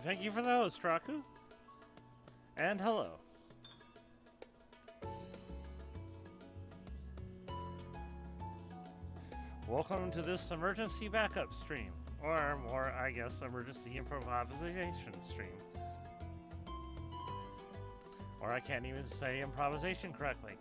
Thank you for the host, Raku. And hello. Welcome to this emergency backup stream. Or more, I guess, emergency improvisation stream. Or I can't even say improvisation correctly.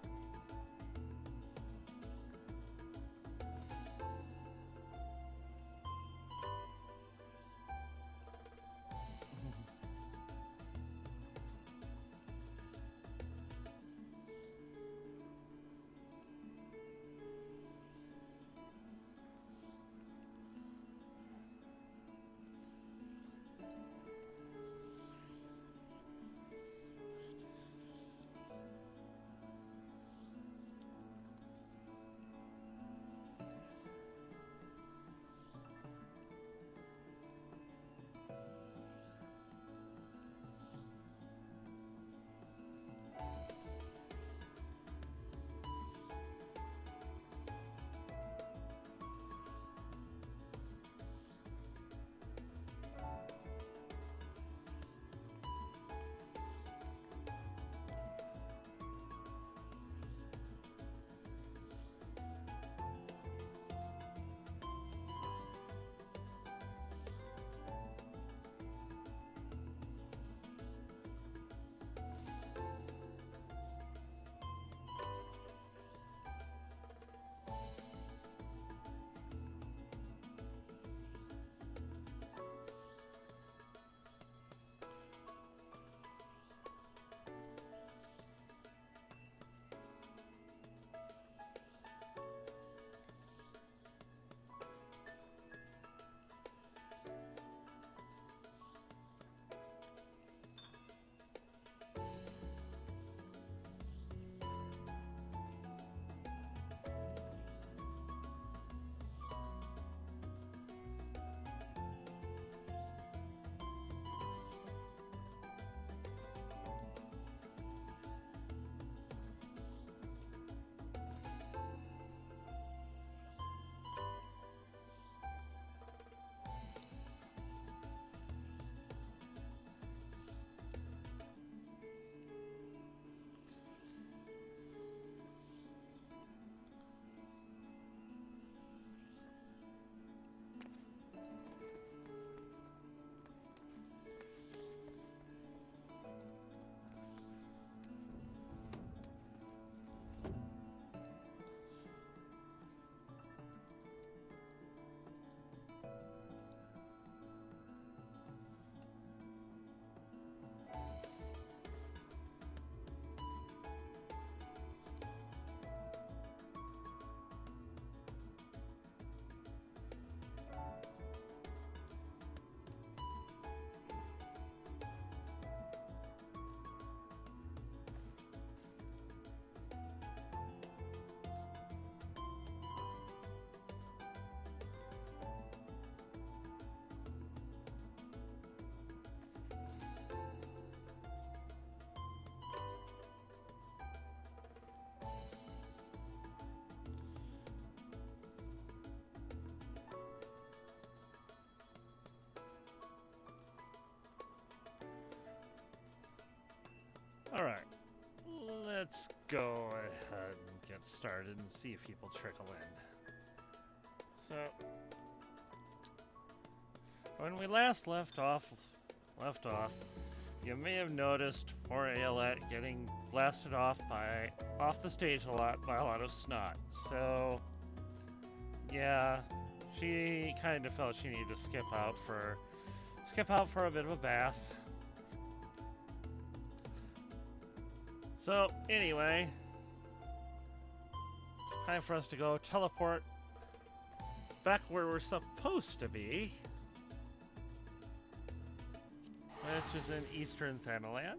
Alright, let's go ahead and get started and see if people trickle in. So, when we last left off, you may have noticed poor Ailette getting blasted off the stage a lot by a lot of snot. So, yeah, she kind of felt she needed to skip out for a bit of a bath. So, anyway, time for us to go teleport back where we're supposed to be, which is in Eastern Thanalan.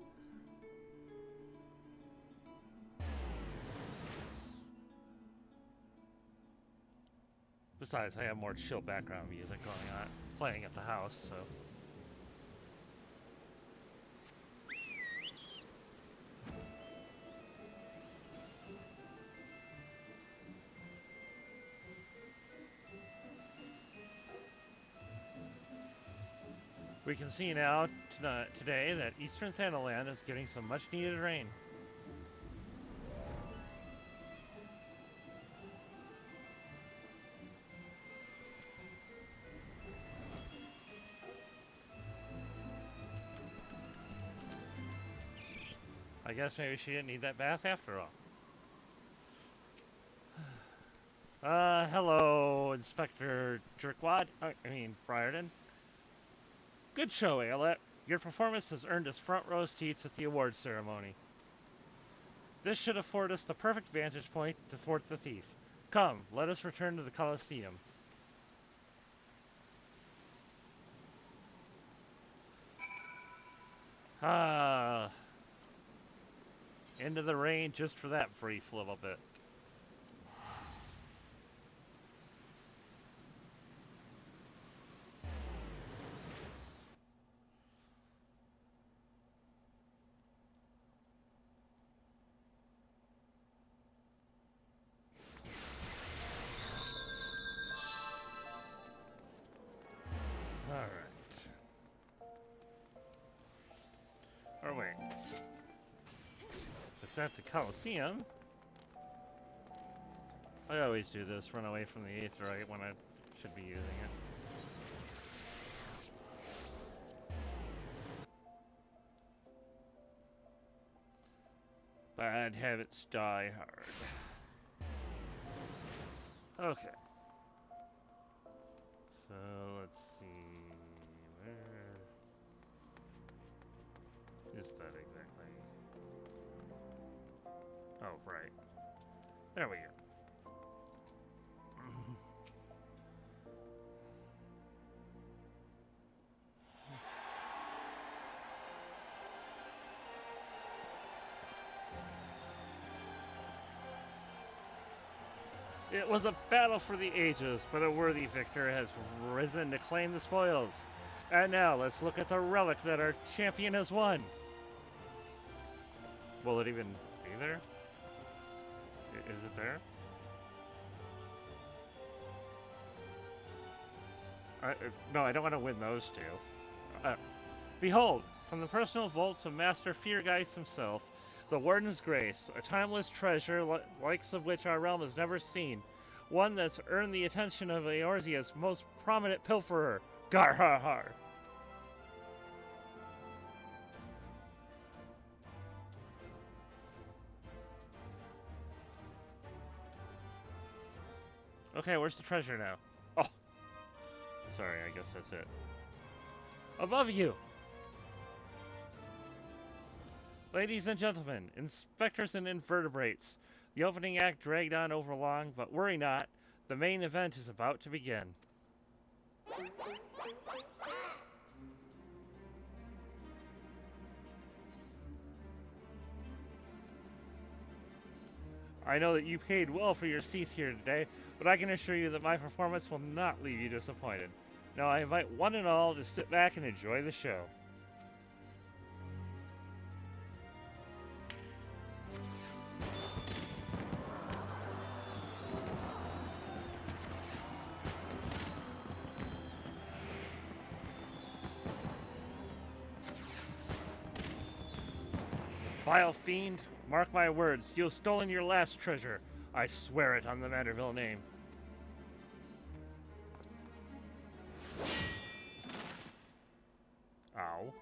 Besides, I have more chill background music going on, playing at the house, so... We can see now today that eastern Thanaland is getting some much needed rain. I guess maybe she didn't need that bath after all. Hello, Inspector Jerkwad. Briarden. Good show, Ayelet. Your performance has earned us front row seats at the awards ceremony. This should afford us the perfect vantage point to thwart the thief. Come, let us return to the Colosseum. Into the rain just for that brief little bit. Or wait. It's at the Colosseum. I always do this, run away from the aetheryte when I should be using it. Bad habits die hard. Okay. So let's see. Where is that exactly? Oh, right. There we go. It was a battle for the ages, but a worthy victor has risen to claim the spoils. And now, let's look at the relic that our champion has won. Will it even be there? Is it there? No, I don't want to win those two. Behold, from the personal vaults of Master Feargeist himself, the Warden's Grace, a timeless treasure likes of which our realm has never seen. One that's earned the attention of Eorzea's most prominent pilferer, Garhahar. Okay, where's the treasure now? Oh! Sorry, I guess that's it. Above you! Ladies and gentlemen, inspectors and invertebrates, the opening act dragged on over long, but worry not, the main event is about to begin. I know that you paid well for your seats here today, but I can assure you that my performance will not leave you disappointed. Now I invite one and all to sit back and enjoy the show. Vile fiend, mark my words, you have stolen your last treasure. I swear it on the Manderville name. Ow.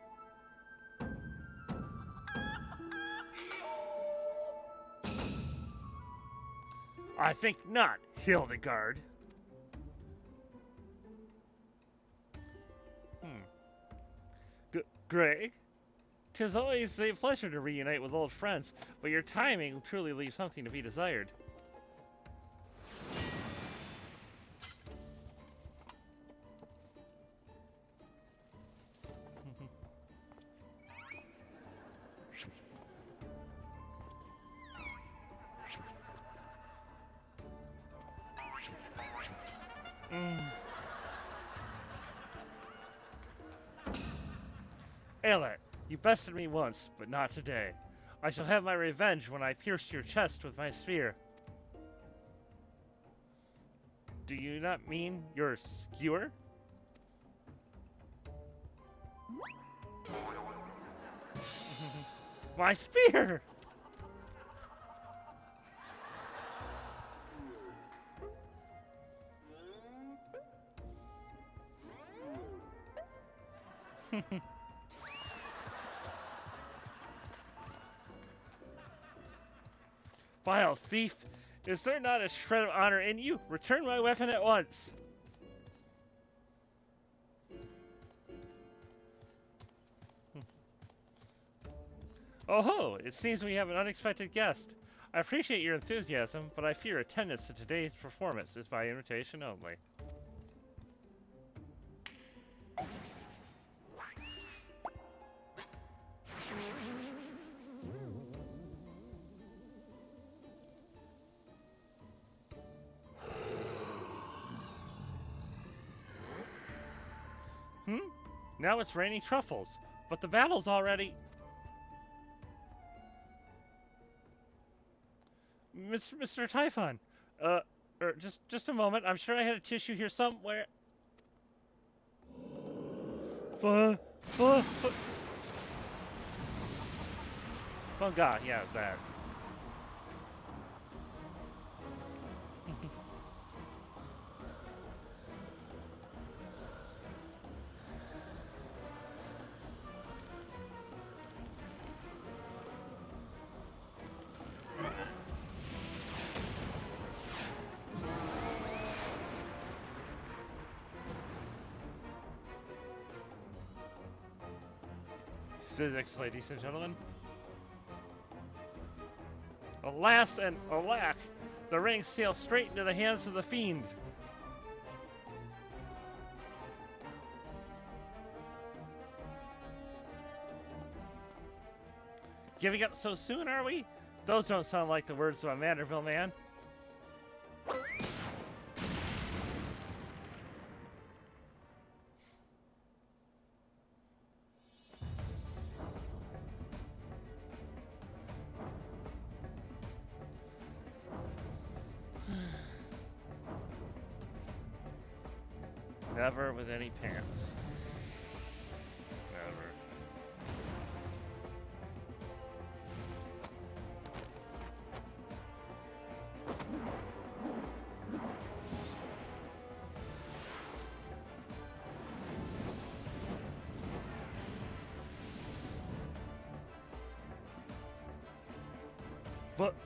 I think not, Hildegard. Greg? 'Tis always a pleasure to reunite with old friends, but your timing truly leaves something to be desired. Ayelet, you bested me once, but not today. I shall have my revenge when I pierce your chest with my spear. Do you not mean your skewer? My spear! Vile thief! Is there not a shred of honor in you? Return my weapon at once! Oh ho! It seems we have an unexpected guest. I appreciate your enthusiasm, but I fear attendance to today's performance is by invitation only. Now it's raining truffles, but the battle's already... Mr. Typhon, just a moment. I'm sure I had a tissue here somewhere. Funga, yeah, that. Physics, ladies and gentlemen. Alas and alack, the ring sailed straight into the hands of the fiend. Giving up so soon, are we? Those don't sound like the words of a Manderville man. Never with any pants. Never.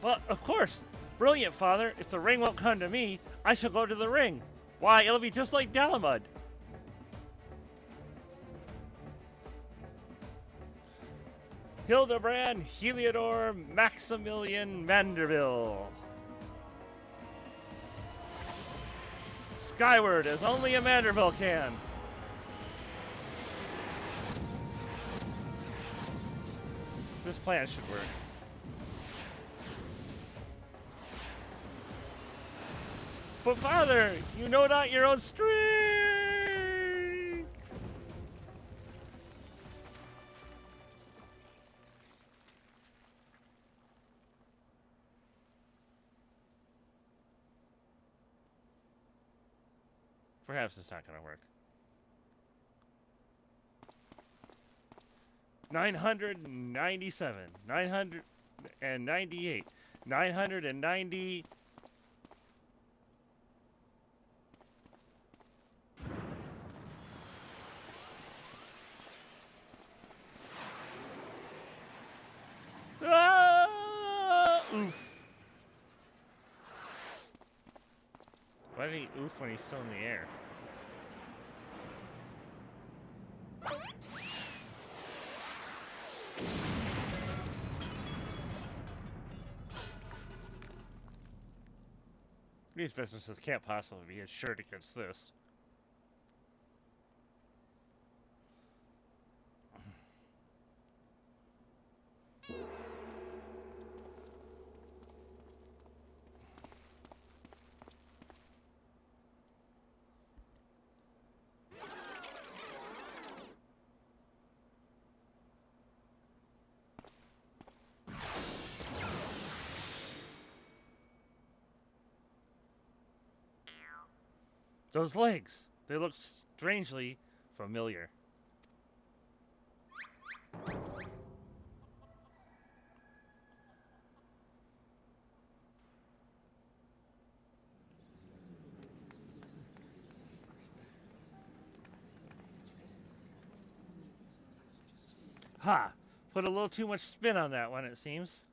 But, of course! Brilliant, Father! If the ring won't come to me, I shall go to the ring! Why, it'll be just like Dalamud! Hildebrand, Heliodor, Maximilian Manderville. Skyward as only a Manderville can. This plan should work. But Father, you know not your own strength! Perhaps it's not gonna work. 997, 998, 990... Oof. Why did he oof when he's still in the air? These businesses can't possibly be insured against this. Those legs, they look strangely familiar. Ha! Put a little too much spin on that one, it seems.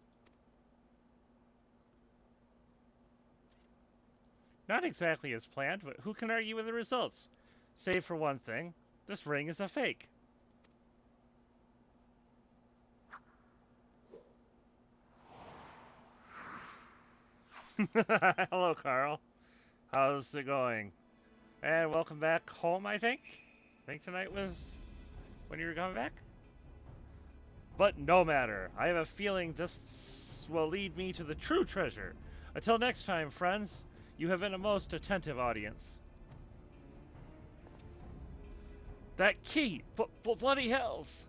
Not exactly as planned, but who can argue with the results? Save for one thing, this ring is a fake. Hello, Carl. How's it going? And welcome back home, I think? I think tonight was when you were coming back? But no matter. I have a feeling this will lead me to the true treasure. Until next time, friends, you have been a most attentive audience. That key! Bloody hells!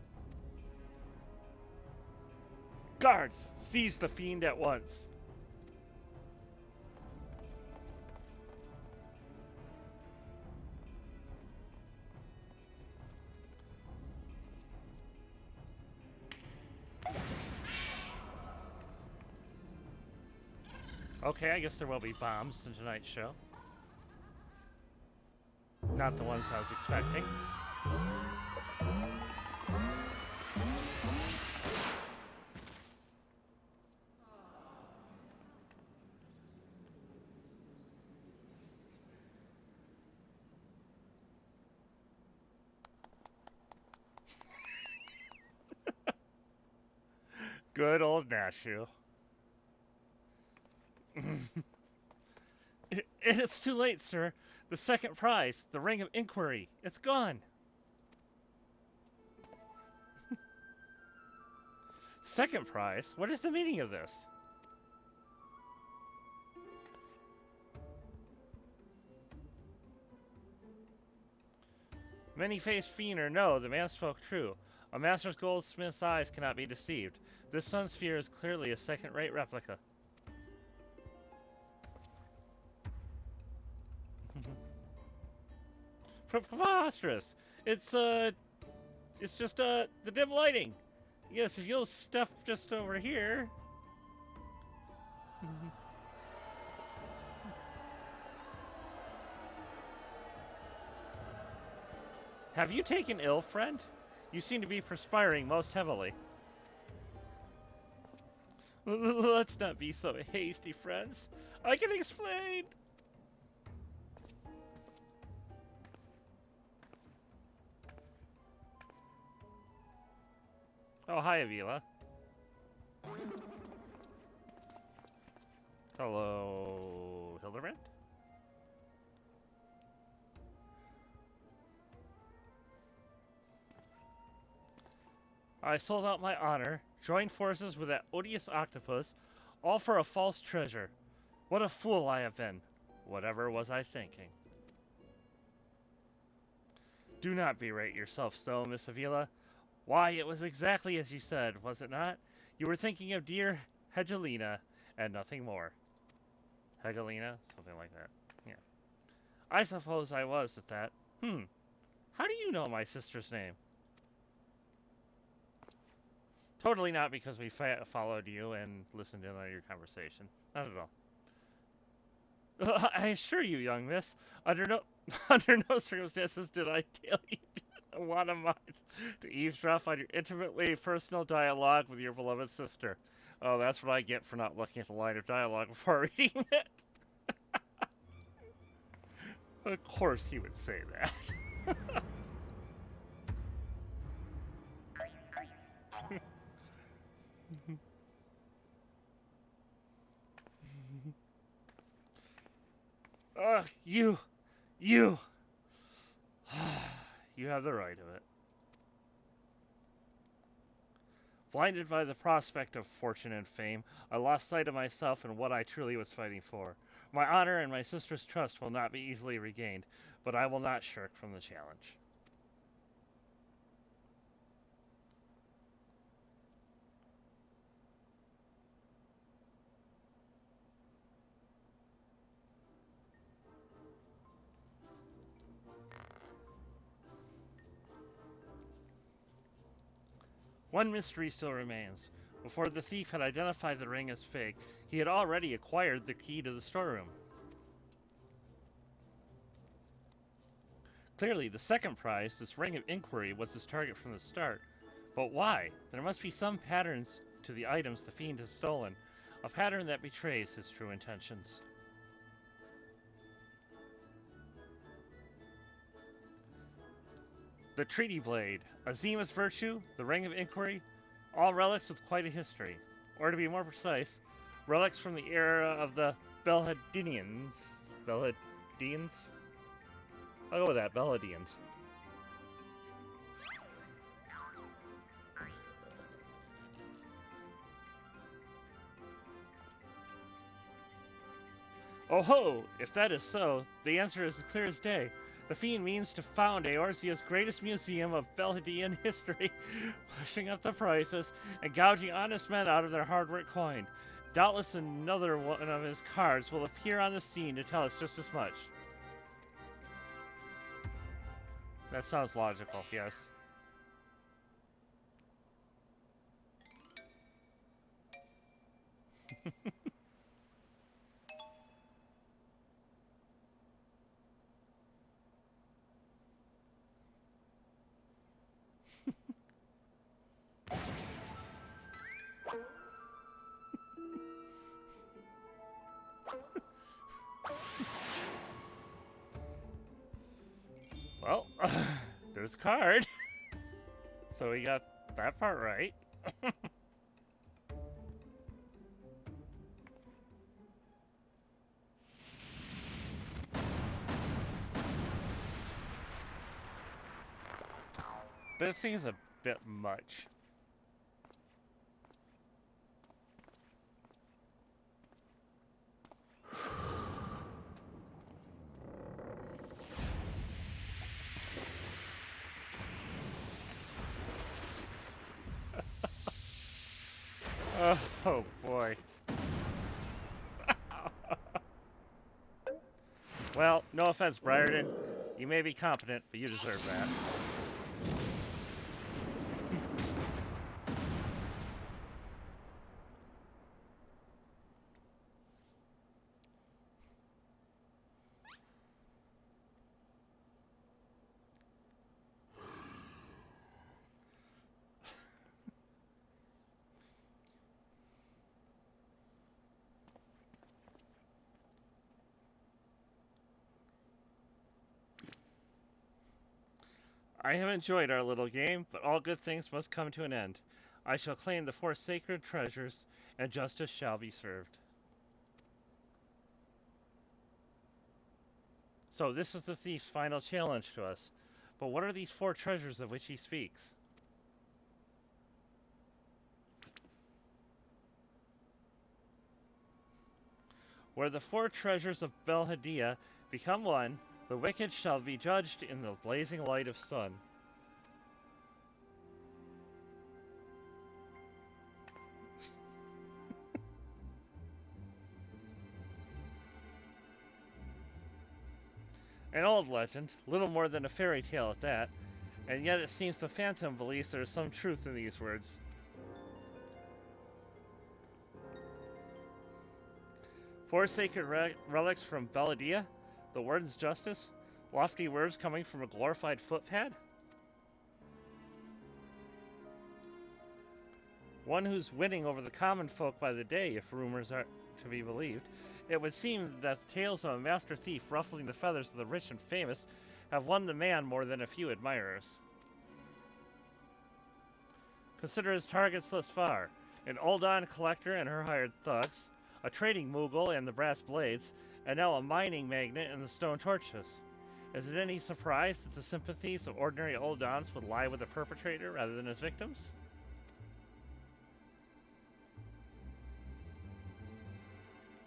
Guards, seize the fiend at once. Okay, I guess there will be bombs in tonight's show. Not the ones I was expecting. Good old Nashu. It's too late, sir. The second prize, the Ring of Inquiry, it's gone. Second prize? What is the meaning of this? Many-faced fiend or no, the man spoke true. A master's goldsmith's eyes cannot be deceived. This sun sphere is clearly a second-rate replica. Preposterous! It's just, the dim lighting. Yes, if you'll stuff just over here. Have you taken ill, friend? You seem to be perspiring most heavily. Let's not be so hasty, friends. I can explain. Oh, hi, Avila. Hello, Hildebrand? I sold out my honor, joined forces with that odious octopus, all for a false treasure. What a fool I have been. Whatever was I thinking? Do not berate yourself so, Miss Avila. Why, it was exactly as you said, was it not? You were thinking of dear Hegelina, and nothing more. Hegelina? Something like that. Yeah. I suppose I was at that. How do you know my sister's name? Totally not because we followed you and listened in on your conversation. Not at all. I assure you, young miss, under no circumstances did I tell you want of mine to eavesdrop on your intimately personal dialogue with your beloved sister. Oh, that's what I get for not looking at the line of dialogue before reading it. Of course he would say that. You you have the right of it. Blinded by the prospect of fortune and fame, I lost sight of myself and what I truly was fighting for. My honor and my sister's trust will not be easily regained, but I will not shirk from the challenge. One mystery still remains. Before the thief had identified the ring as fake, he had already acquired the key to the storeroom. Clearly, the second prize, this Ring of Inquiry, was his target from the start. But why? There must be some patterns to the items the fiend has stolen, a pattern that betrays his true intentions. The Treaty Blade, Azima's Virtue, the Ring of Inquiry, all relics with quite a history. Or to be more precise, relics from the era of the Belhadians. Belhadians? I'll go with that, Belhadians. Oh ho! If that is so, the answer is as clear as day. The fiend means to found Eorzea's greatest museum of Belhadian history, pushing up the prices and gouging honest men out of their hard-work coin. Doubtless another one of his cards will appear on the scene to tell us just as much. That sounds logical, yes. Well, there's a card. So we got that part right. This seems a bit much. Oh boy. Well, no offense, Briarden. You may be competent, but you deserve that. I have enjoyed our little game, but all good things must come to an end. I shall claim the 4 sacred treasures, and justice shall be served. So this is the thief's final challenge to us. But what are these 4 treasures of which he speaks? Where the 4 treasures of Belhadia become one, the wicked shall be judged in the blazing light of sun. An old legend, little more than a fairy tale at that, and yet it seems the Phantom believes there is some truth in these words. Four sacred relics from Belhadia? The Warden's justice? Lofty words coming from a glorified footpad? One who's winning over the common folk by the day, if rumors are to be believed. It would seem that tales of a master thief ruffling the feathers of the rich and famous have won the man more than a few admirers. Consider his targets thus far. An Uldan collector and her hired thugs, a trading Moogle and the brass blades, and now a mining magnate and the stone torches. Is it any surprise that the sympathies of ordinary Uldans would lie with the perpetrator rather than his victims?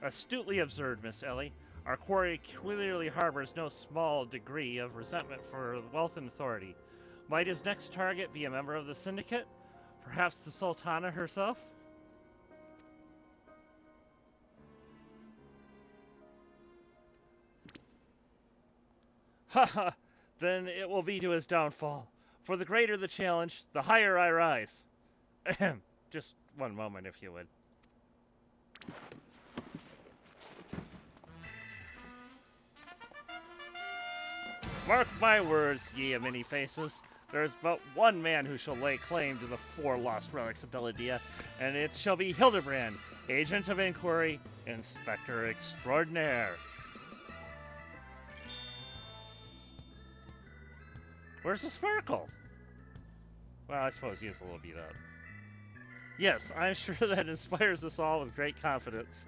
Astutely observed, Miss Ellie. Our quarry clearly harbors no small degree of resentment for wealth and authority. Might his next target be a member of the Syndicate? Perhaps the Sultana herself? Haha! Then it will be to his downfall. For the greater the challenge, the higher I rise. Ahem. Just one moment, if you would. Mark my words, ye many faces. There is but one man who shall lay claim to the 4 lost relics of Belladia, and it shall be Hildebrand, Agent of Inquiry, Inspector Extraordinaire. Where's the sparkle? Well, I suppose he is a little beat up. Yes, I'm sure that inspires us all with great confidence.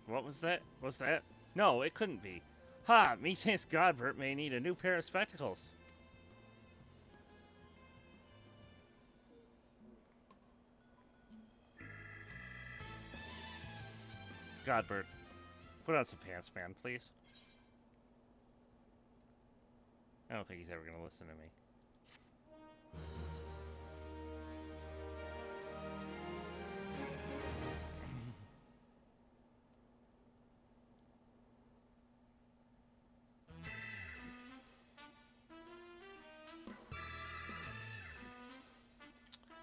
What was that? Was that? No, it couldn't be. Ha! Methinks Godbert may need a new pair of spectacles. Godbert, put on some pants, man, please. I don't think he's ever gonna listen to me.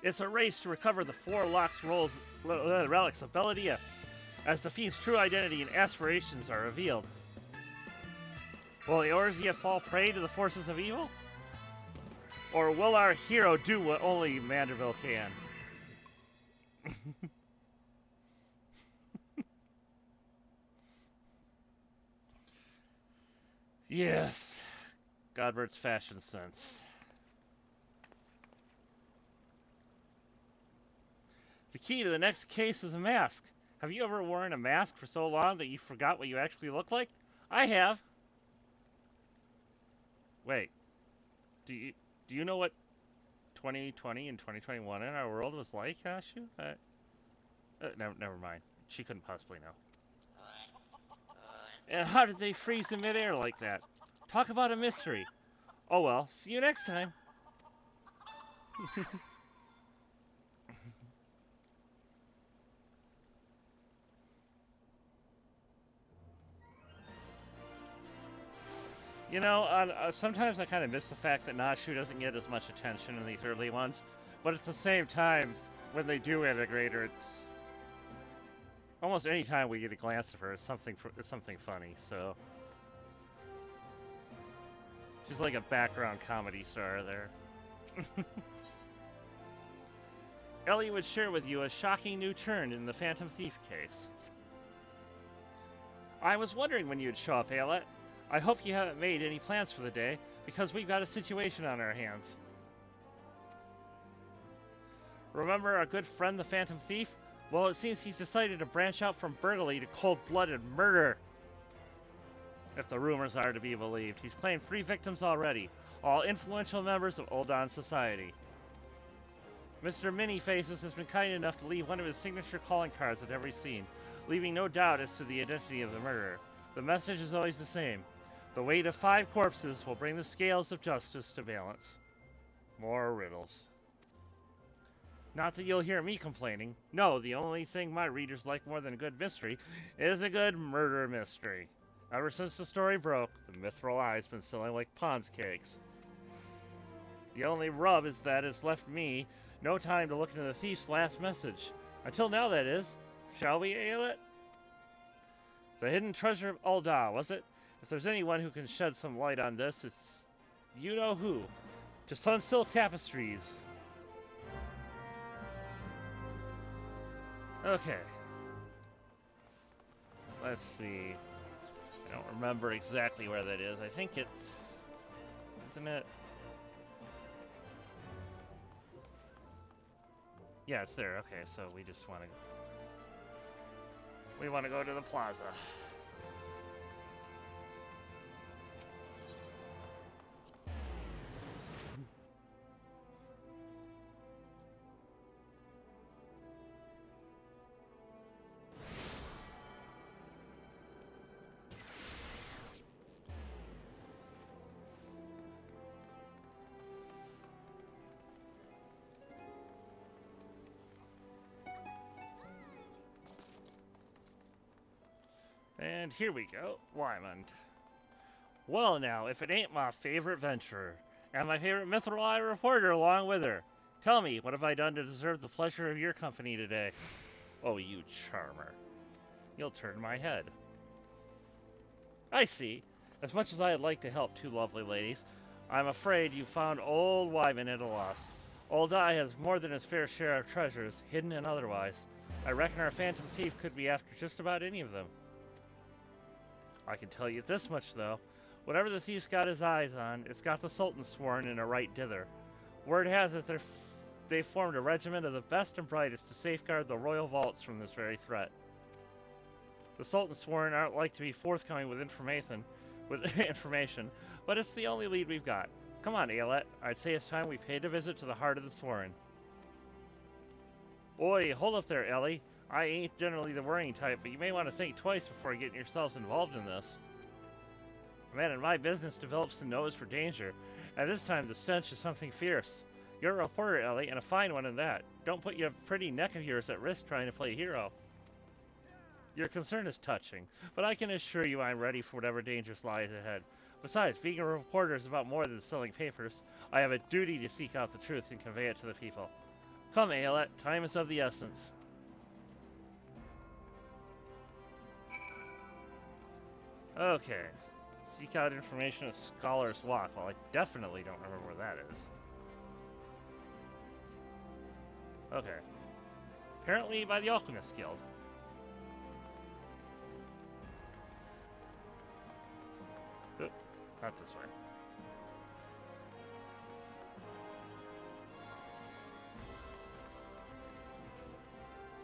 It's a race to recover the 4 relics of Belladia, as the fiend's true identity and aspirations are revealed. Will Eorzea fall prey to the forces of evil? Or will our hero do what only Manderville can? Yes, Godbert's fashion sense. The key to the next case is a mask. Have you ever worn a mask for so long that you forgot what you actually look like? I have. Wait. Do you know what 2020 and 2021 in our world was like, Nashu? Never mind. She couldn't possibly know. And how did they freeze in midair like that? Talk about a mystery. Oh well, see you next time. You know, sometimes I kind of miss the fact that Nashu doesn't get as much attention in these early ones, but at the same time, when they do integrate her, it's almost any time we get a glance of her, it's something funny. So she's like a background comedy star there. Ellie would share with you a shocking new turn in the Phantom Thief case. I was wondering when you'd show up, Ayelet. I hope you haven't made any plans for the day, because we've got a situation on our hands. Remember our good friend the Phantom Thief? Well, it seems he's decided to branch out from burglary to cold-blooded murder. If the rumors are to be believed, he's claimed 3 victims already, all influential members of Uldan society. Mr. Many-Faces has been kind enough to leave one of his signature calling cards at every scene, leaving no doubt as to the identity of the murderer. The message is always the same. The weight of 5 corpses will bring the scales of justice to balance. More riddles. Not that you'll hear me complaining. No, the only thing my readers like more than a good mystery is a good murder mystery. Ever since the story broke, the Mithril Eye's been selling like Pond's cakes. The only rub is that it's left me no time to look into the thief's last message. Until now, that is. Shall we, Ayelet? The hidden treasure of Ulda, was it? If there's anyone who can shed some light on this, it's you-know-who. To Sunsilk Tapestries. Okay. Let's see. I don't remember exactly where that is. I think it's... Isn't it? Yeah, it's there. Okay, so we just want to... We want to go to the plaza. And here we go, Lymond. Well now, if it ain't my favorite venturer, and my favorite Mithril Eye reporter along with her. Tell me, what have I done to deserve the pleasure of your company today? Oh, you charmer. You'll turn my head. I see. As much as I'd like to help two lovely ladies, I'm afraid you found old Wyman at a loss. Old Eye has more than his fair share of treasures, hidden and otherwise. I reckon our phantom thief could be after just about any of them. I can tell you this much, though. Whatever the thief's got his eyes on, it's got the Sultan sworn in a right dither. Word has it they formed a regiment of the best and brightest to safeguard the royal vaults from this very threat. The Sultan sworn aren't like to be forthcoming with information, but it's the only lead we've got. Come on, Ailette. I'd say it's time we paid a visit to the heart of the sworn. Oi, hold up there, Ellie. I ain't generally the worrying type, but you may want to think twice before getting yourselves involved in this. A man in my business develops the nose for danger, and this time the stench is something fierce. You're a reporter, Ellie, and a fine one at that. Don't put your pretty neck of yours at risk trying to play hero. Your concern is touching, but I can assure you I'm ready for whatever dangers lies ahead. Besides, being a reporter is about more than selling papers. I have a duty to seek out the truth and convey it to the people. Come, Ailette, time is of the essence. Okay. Seek out information of Scholar's Walk. Well, I definitely don't remember where that is. Okay. Apparently by the Alchemist Guild. Oop, not this way.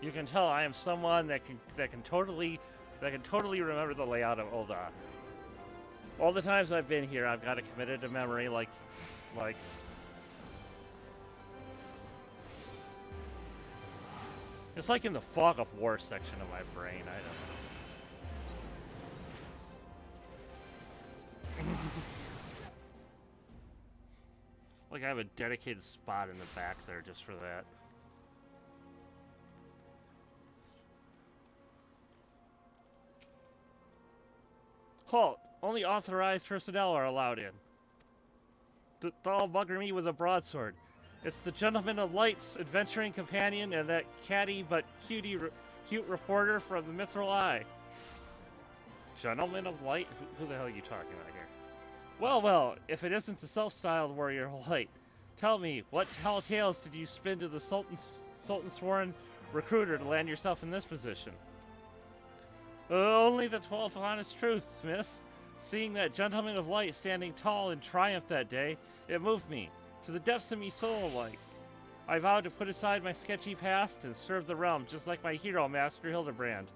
You can tell I am someone that can totally remember the layout of Ul'dah. All the times I've been here, I've got it committed to memory, like. It's like in the fog of war section of my brain. I don't know. Like I have a dedicated spot in the back there just for that. Halt! Only authorized personnel are allowed in. Don't bugger me with a broadsword. It's the Gentleman of Light's adventuring companion and that catty but cute reporter from the Mithril Eye. Gentleman of Light? Who the hell are you talking about here? Well, if it isn't the self-styled warrior Light, tell me, what tall tales did you spin to the Sultan Sworn recruiter to land yourself in this position? Only the 12th honest truth, miss. Seeing that Gentleman of Light standing tall in triumph that day, it moved me, to the depths of me soul alike. I vowed to put aside my sketchy past and serve the realm just like my hero, Master Hildebrand.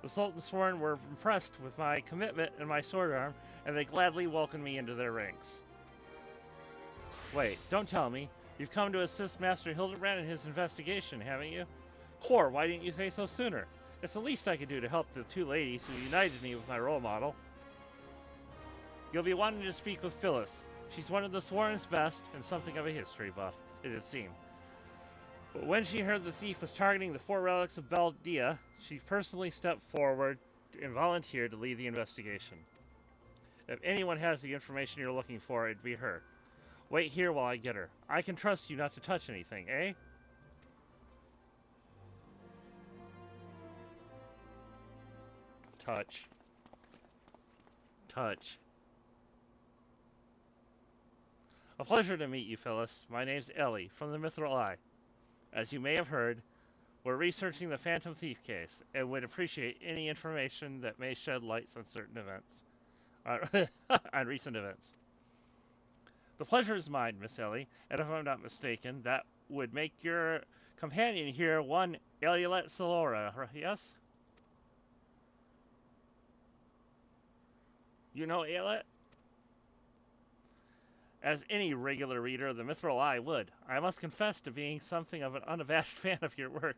The Sultan Sworn were impressed with my commitment and my sword arm, and they gladly welcomed me into their ranks. Wait, don't tell me. You've come to assist Master Hildebrand in his investigation, haven't you? Cor, why didn't you say so sooner? It's the least I could do to help the two ladies who united me with my role model. You'll be wanting to speak with Phyllis. She's one of the Sworn's best and something of a history buff, it would seem. But when she heard the thief was targeting the 4 relics of Beldia, she personally stepped forward and volunteered to lead the investigation. If anyone has the information you're looking for, it'd be her. Wait here while I get her. I can trust you not to touch anything, eh? Touch. A pleasure to meet you, Phyllis. My name's Ellie, from the Mithril Eye. As you may have heard, we're researching the Phantom Thief case, and would appreciate any information that may shed light on certain events. On recent events. The pleasure is mine, Miss Ellie, and if I'm not mistaken, that would make your companion here one Ailette Solora, yes? You know Ailette? As any regular reader of the Mithril Eye would, I must confess to being something of an unabashed fan of your work.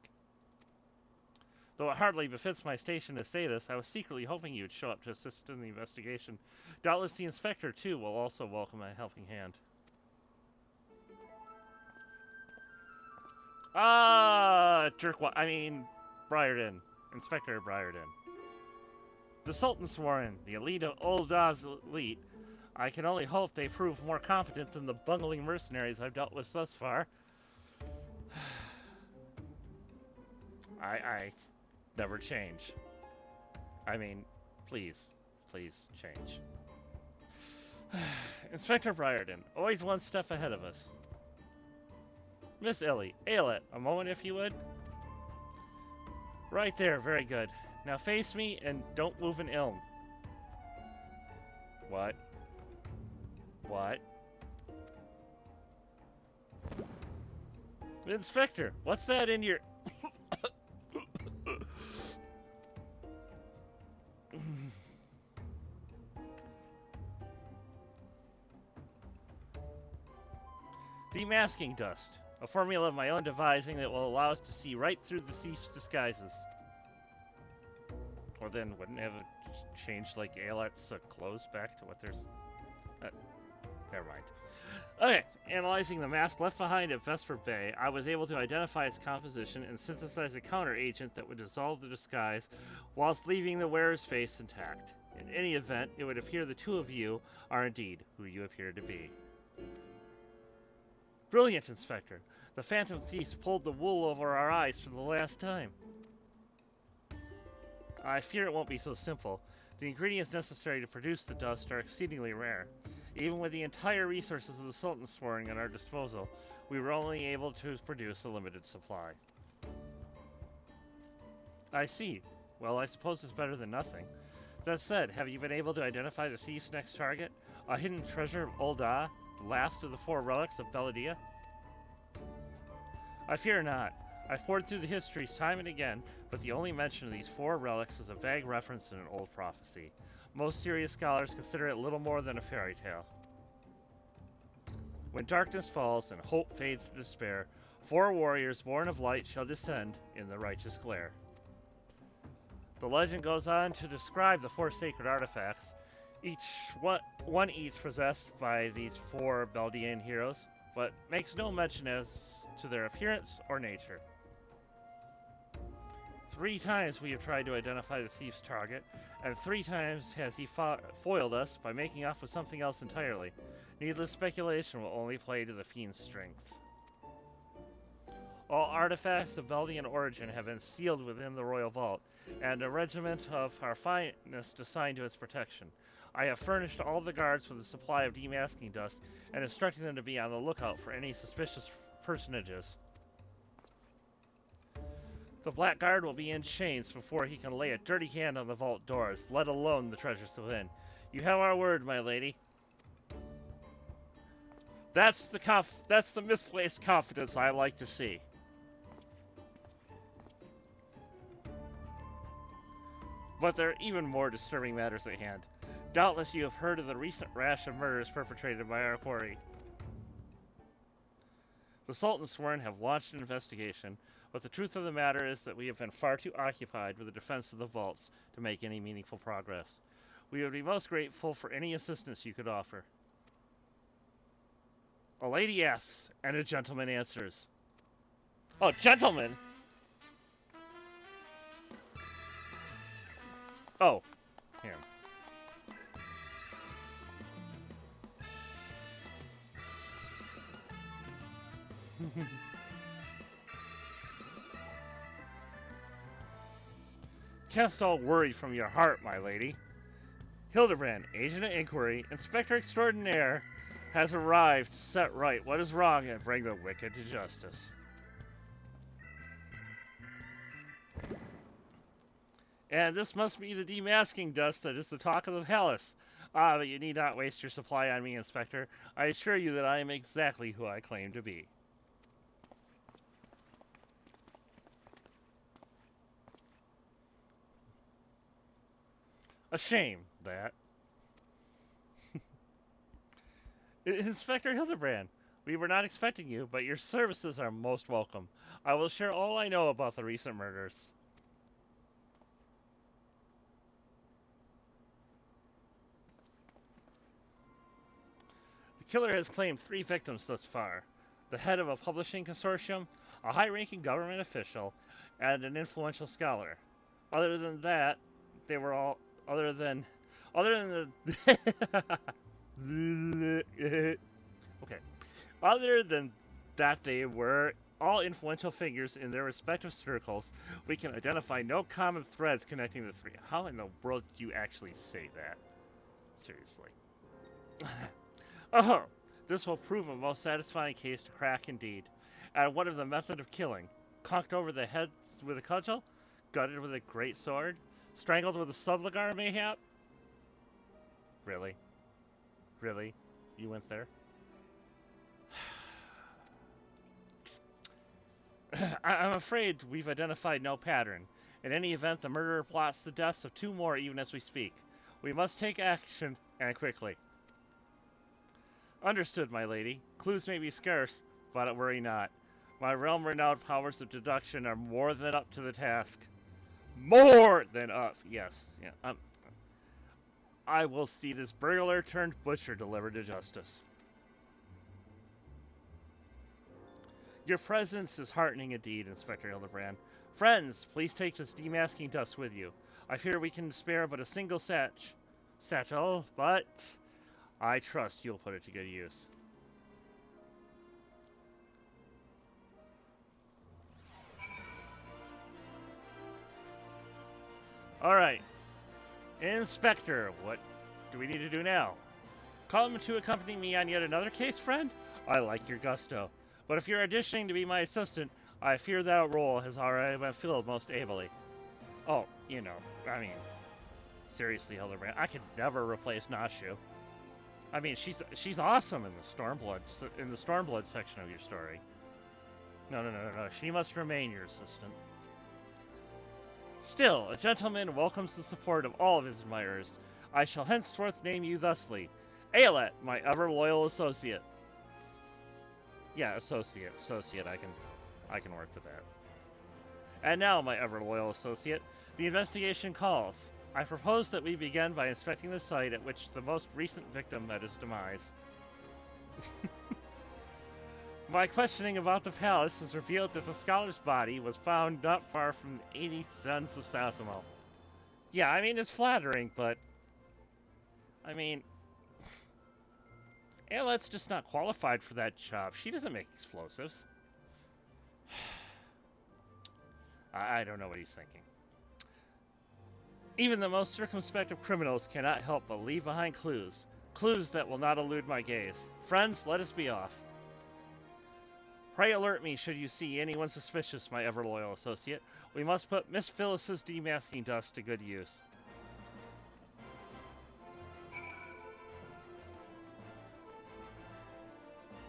Though it hardly befits my station to say this, I was secretly hoping you would show up to assist in the investigation. Doubtless the inspector, too, will also welcome a helping hand. Briarden. Inspector Briarden. The Sultan Sworn, the elite of Ul'dah's elite. I can only hope they prove more competent than the bungling mercenaries I've dealt with thus far. I never change. I mean, please, please change. Inspector Briarden, always one step ahead of us. Miss Ellie, Ailette, a moment if you would. Right there, very good. Now face me and don't move an ilm. What? What? Inspector, what's that in your... Demasking dust. A formula of my own devising that will allow us to see right through the thief's disguises. Or then wouldn't have changed like Ailette's clothes back to what there's... never mind. Okay, analyzing the mask left behind at Vesper Bay, I was able to identify its composition and synthesize a counter agent that would dissolve the disguise whilst leaving the wearer's face intact. In any event, it would appear the two of you are indeed who you appear to be. Brilliant, Inspector. The Phantom Thieves pulled the wool over our eyes for the last time. I fear it won't be so simple. The ingredients necessary to produce the dust are exceedingly rare. Even with the entire resources of the Sultan's Sworn at our disposal, we were only able to produce a limited supply. I see. Well, I suppose it's better than nothing. That said, have you been able to identify the thief's next target? A hidden treasure of Ul'dah, the last of the 4 relics of Beladia? I fear not. I've poured through the histories time and again, but the only mention of these 4 relics is a vague reference in an old prophecy. Most serious scholars consider it little more than a fairy tale. When darkness falls and hope fades to despair, 4 warriors born of light shall descend in the righteous glare. The legend goes on to describe the 4 sacred artifacts, one each possessed by these 4 Beldian heroes, but makes no mention as to their appearance or nature. 3 times we have tried to identify the thief's target, and 3 times has he foiled us by making off with something else entirely. Needless speculation will only play to the fiend's strength. All artifacts of Beldian origin have been sealed within the royal vault, and a regiment of our finest assigned to its protection. I have furnished all the guards with a supply of demasking dust, and instructing them to be on the lookout for any suspicious personages. The Black Guard will be in chains before he can lay a dirty hand on the vault doors, let alone the treasures within. You have our word, my lady. That's the misplaced confidence I like to see. But there are even more disturbing matters at hand. Doubtless you have heard of the recent rash of murders perpetrated by our quarry. The Sultan's Sworn have launched an investigation, but the truth of the matter is that we have been far too occupied with the defense of the vaults to make any meaningful progress. We would be most grateful for any assistance you could offer. A lady asks, and a gentleman answers. Oh, gentlemen! Oh, here. Cast all worry from your heart, my lady. Hildebrand, agent of inquiry, inspector extraordinaire, has arrived to set right what is wrong and bring the wicked to justice. And this must be the demasking dust that is the talk of the palace. Ah, but you need not waste your supply on me, Inspector. I assure you that I am exactly who I claim to be. A shame, that. Inspector Hildebrand, we were not expecting you, but your services are most welcome. I will share all I know about the recent murders. The killer has claimed 3 victims thus far. The head of a publishing consortium, a high-ranking government official, and an influential scholar. Other than that, they were all... Other than the... okay. Other than that, they were all influential figures in their respective circles, we can identify no common threads connecting the three. How in the world do you actually say that? Seriously. Oh, this will prove a most satisfying case to crack indeed. And what of the method of killing? Conked over the head with a cudgel? Gutted with a great sword? Strangled with a subligar, mayhap? Really? Really? You went there? I'm afraid we've identified no pattern. In any event, the murderer plots the deaths of 2 more even as we speak. We must take action, and quickly. Understood, my lady. Clues may be scarce, but worry not. My realm-renowned powers of deduction are more than up to the task. More than up, yes. Yeah, I will see this burglar turned butcher delivered to justice. Your presence is heartening indeed, Inspector Hildebrand. Friends, please take this demasking dust with you. I fear we can spare but a single satchel, but I trust you'll put it to good use. Alright. Inspector, what do we need to do now? Call him to accompany me on yet another case, friend? I like your gusto. But if you're auditioning to be my assistant, I fear that role has already been filled most ably. Oh, you know, I mean, seriously, Hildebrand, I could never replace Nashu. I mean, she's awesome in the Stormblood section of your story. No. She must remain your assistant. Still, a gentleman welcomes the support of all of his admirers. I shall henceforth name you thusly. Aelet, my ever-loyal associate. Yeah, associate. I can work with that. And now, my ever-loyal associate, the investigation calls. I propose that we begin by inspecting the site at which the most recent victim met his demise. My questioning about the palace has revealed that the scholar's body was found not far from the 80 Sons of Sasimo. Yeah, I mean, it's flattering, but... I mean... Aelet's just not qualified for that job. She doesn't make explosives. I don't know what he's thinking. Even the most circumspect of criminals cannot help but leave behind clues. Clues that will not elude my gaze. Friends, let us be off. Pray alert me should you see anyone suspicious, my ever-loyal associate. We must put Miss Phyllis's demasking dust to good use.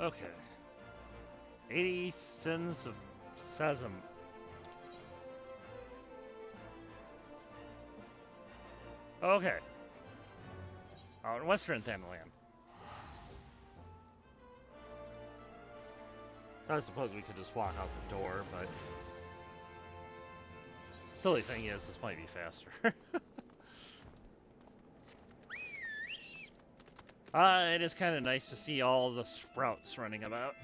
Okay. 80 Sins of Sesam. Okay. Out in Western Thanaland. I suppose we could just walk out the door, but... Silly thing is, this might be faster. It is kind of nice to see all the sprouts running about.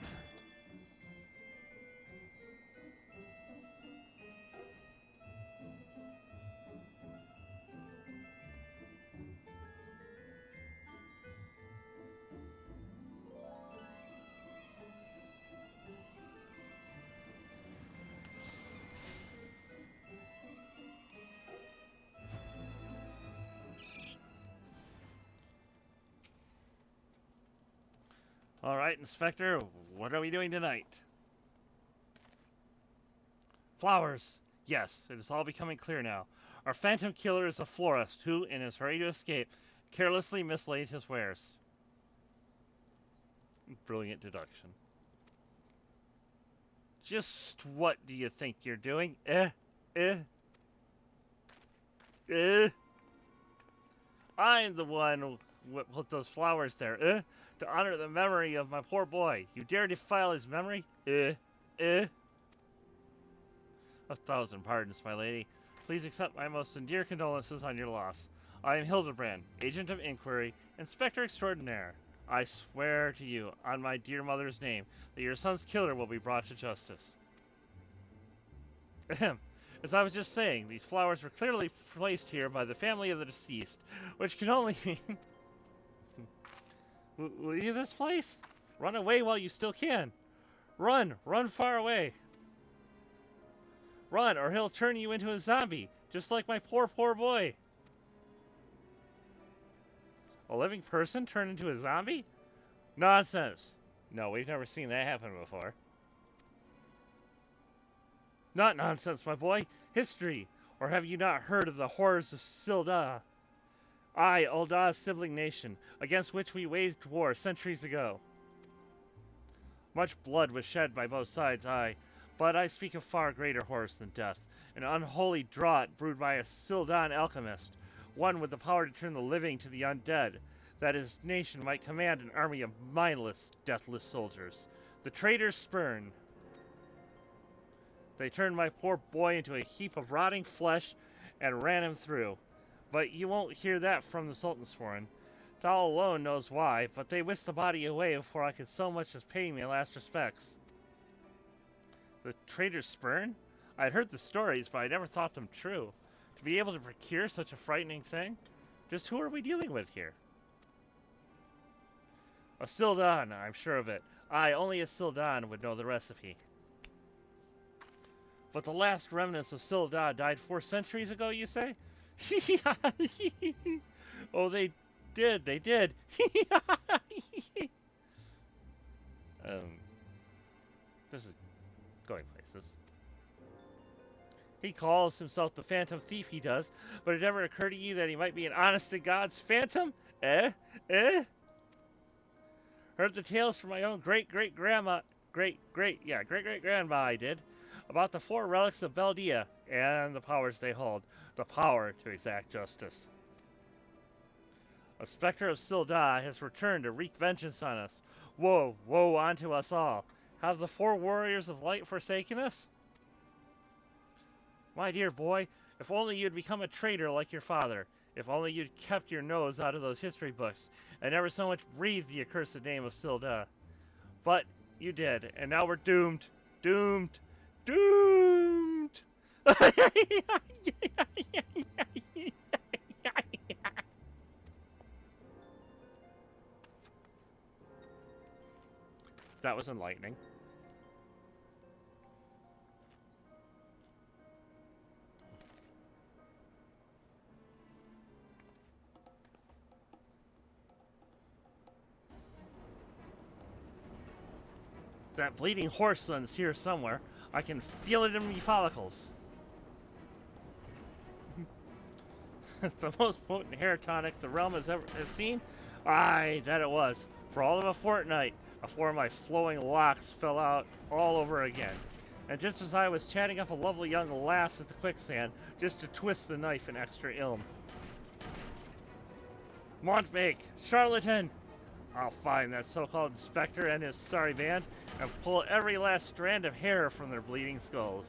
Alright, Inspector, what are we doing tonight? Flowers! Yes, it is all becoming clear now. Our phantom killer is a florist who, in his hurry to escape, carelessly mislaid his wares. Brilliant deduction. Just what do you think you're doing? I'm the one who put those flowers there, to honor the memory of my poor boy. You dare defile his memory? A 1,000 pardons, my lady. Please accept my most sincere condolences on your loss. I am Hildebrand, Agent of Inquiry, Inspector Extraordinaire. I swear to you, on my dear mother's name, that your son's killer will be brought to justice. Ahem. As I was just saying, these flowers were clearly placed here by the family of the deceased, which can only mean... Leave this place? Run away while you still can. Run! Run far away! Run, or he'll turn you into a zombie, just like my poor, poor boy. A living person turned into a zombie? Nonsense. No, we've never seen that happen before. Not nonsense, my boy. History. Or have you not heard of the horrors of Silda? I, Ulda's sibling nation, against which we waged war centuries ago. Much blood was shed by both sides, but I speak of far greater horrors than death. An unholy draught brewed by a Sildan alchemist, one with the power to turn the living to the undead, that his nation might command an army of mindless, deathless soldiers. The traitors spurn. They turned my poor boy into a heap of rotting flesh and ran him through. But you won't hear that from the Sultan's foreign. Thou alone knows why, but they whisked the body away before I could so much as pay me last respects. The traitors spurn? I'd heard the stories, but I never thought them true. To be able to procure such a frightening thing? Just who are we dealing with here? A Sildan, I'm sure of it. Only a Sildan would know the recipe. But the last remnants of Sildan died 4 centuries ago, you say? Oh, they did. This is going places. He calls himself the Phantom Thief, he does, but it never occurred to you that he might be an honest-to-God's phantom? Heard the tales from my own great-great-grandma, great-great-grandma I did, about the 4 relics of Beldia and the powers they hold, the power to exact justice. A specter of Silda has returned to wreak vengeance on us. Woe, woe unto us all. Have the 4 warriors of light forsaken us? My dear boy, if only you'd become a traitor like your father. If only you'd kept your nose out of those history books and never so much breathed the accursed name of Silda. But you did, and now we're doomed. Doomed. Doomed! That was enlightening. That bleeding horse sun's here somewhere. I can feel it in me follicles. The most potent hair tonic the realm has seen? Aye, that it was. For all of a fortnight, before my flowing locks fell out all over again. And just as I was chatting up a lovely young lass at the quicksand, just to twist the knife in extra ilm. Montbake, charlatan! I'll find that so-called inspector and his sorry band and pull every last strand of hair from their bleeding skulls.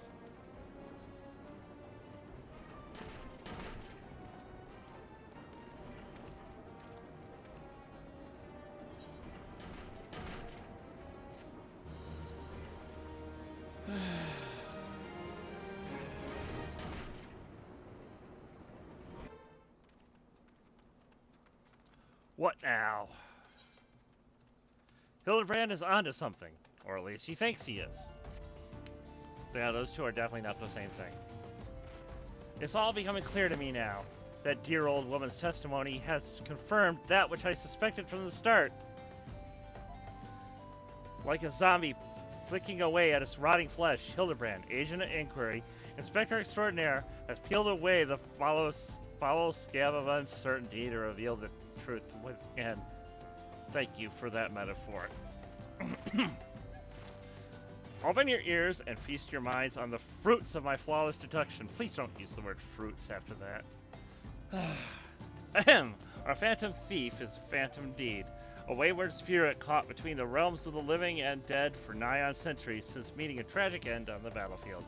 What now? Hildebrand is onto something, or at least he thinks he is. Yeah, those two are definitely not the same thing. It's all becoming clear to me now. That dear old woman's testimony has confirmed that which I suspected from the start. Like a zombie flicking away at its rotting flesh, Hildebrand, agent of inquiry, inspector extraordinaire, has peeled away the foul scab of uncertainty to reveal the truth within. Thank you for that metaphor. Open your ears and feast your minds on the fruits of my flawless deduction. Please don't use the word fruits after that. Ahem. Our phantom thief is phantom deed. A wayward spirit caught between the realms of the living and dead for nigh on centuries since meeting a tragic end on the battlefield.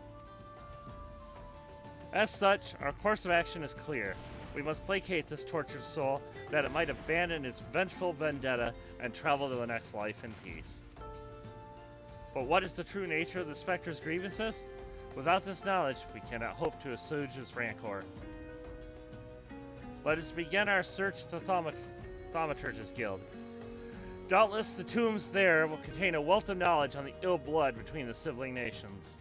As such, our course of action is clear. We must placate this tortured soul, that it might abandon its vengeful vendetta and travel to the next life in peace. But what is the true nature of the Spectre's grievances? Without this knowledge, we cannot hope to assuage his rancor. Let us begin our search at the Thaumaturge's Guild. Doubtless the tombs there will contain a wealth of knowledge on the ill blood between the sibling nations.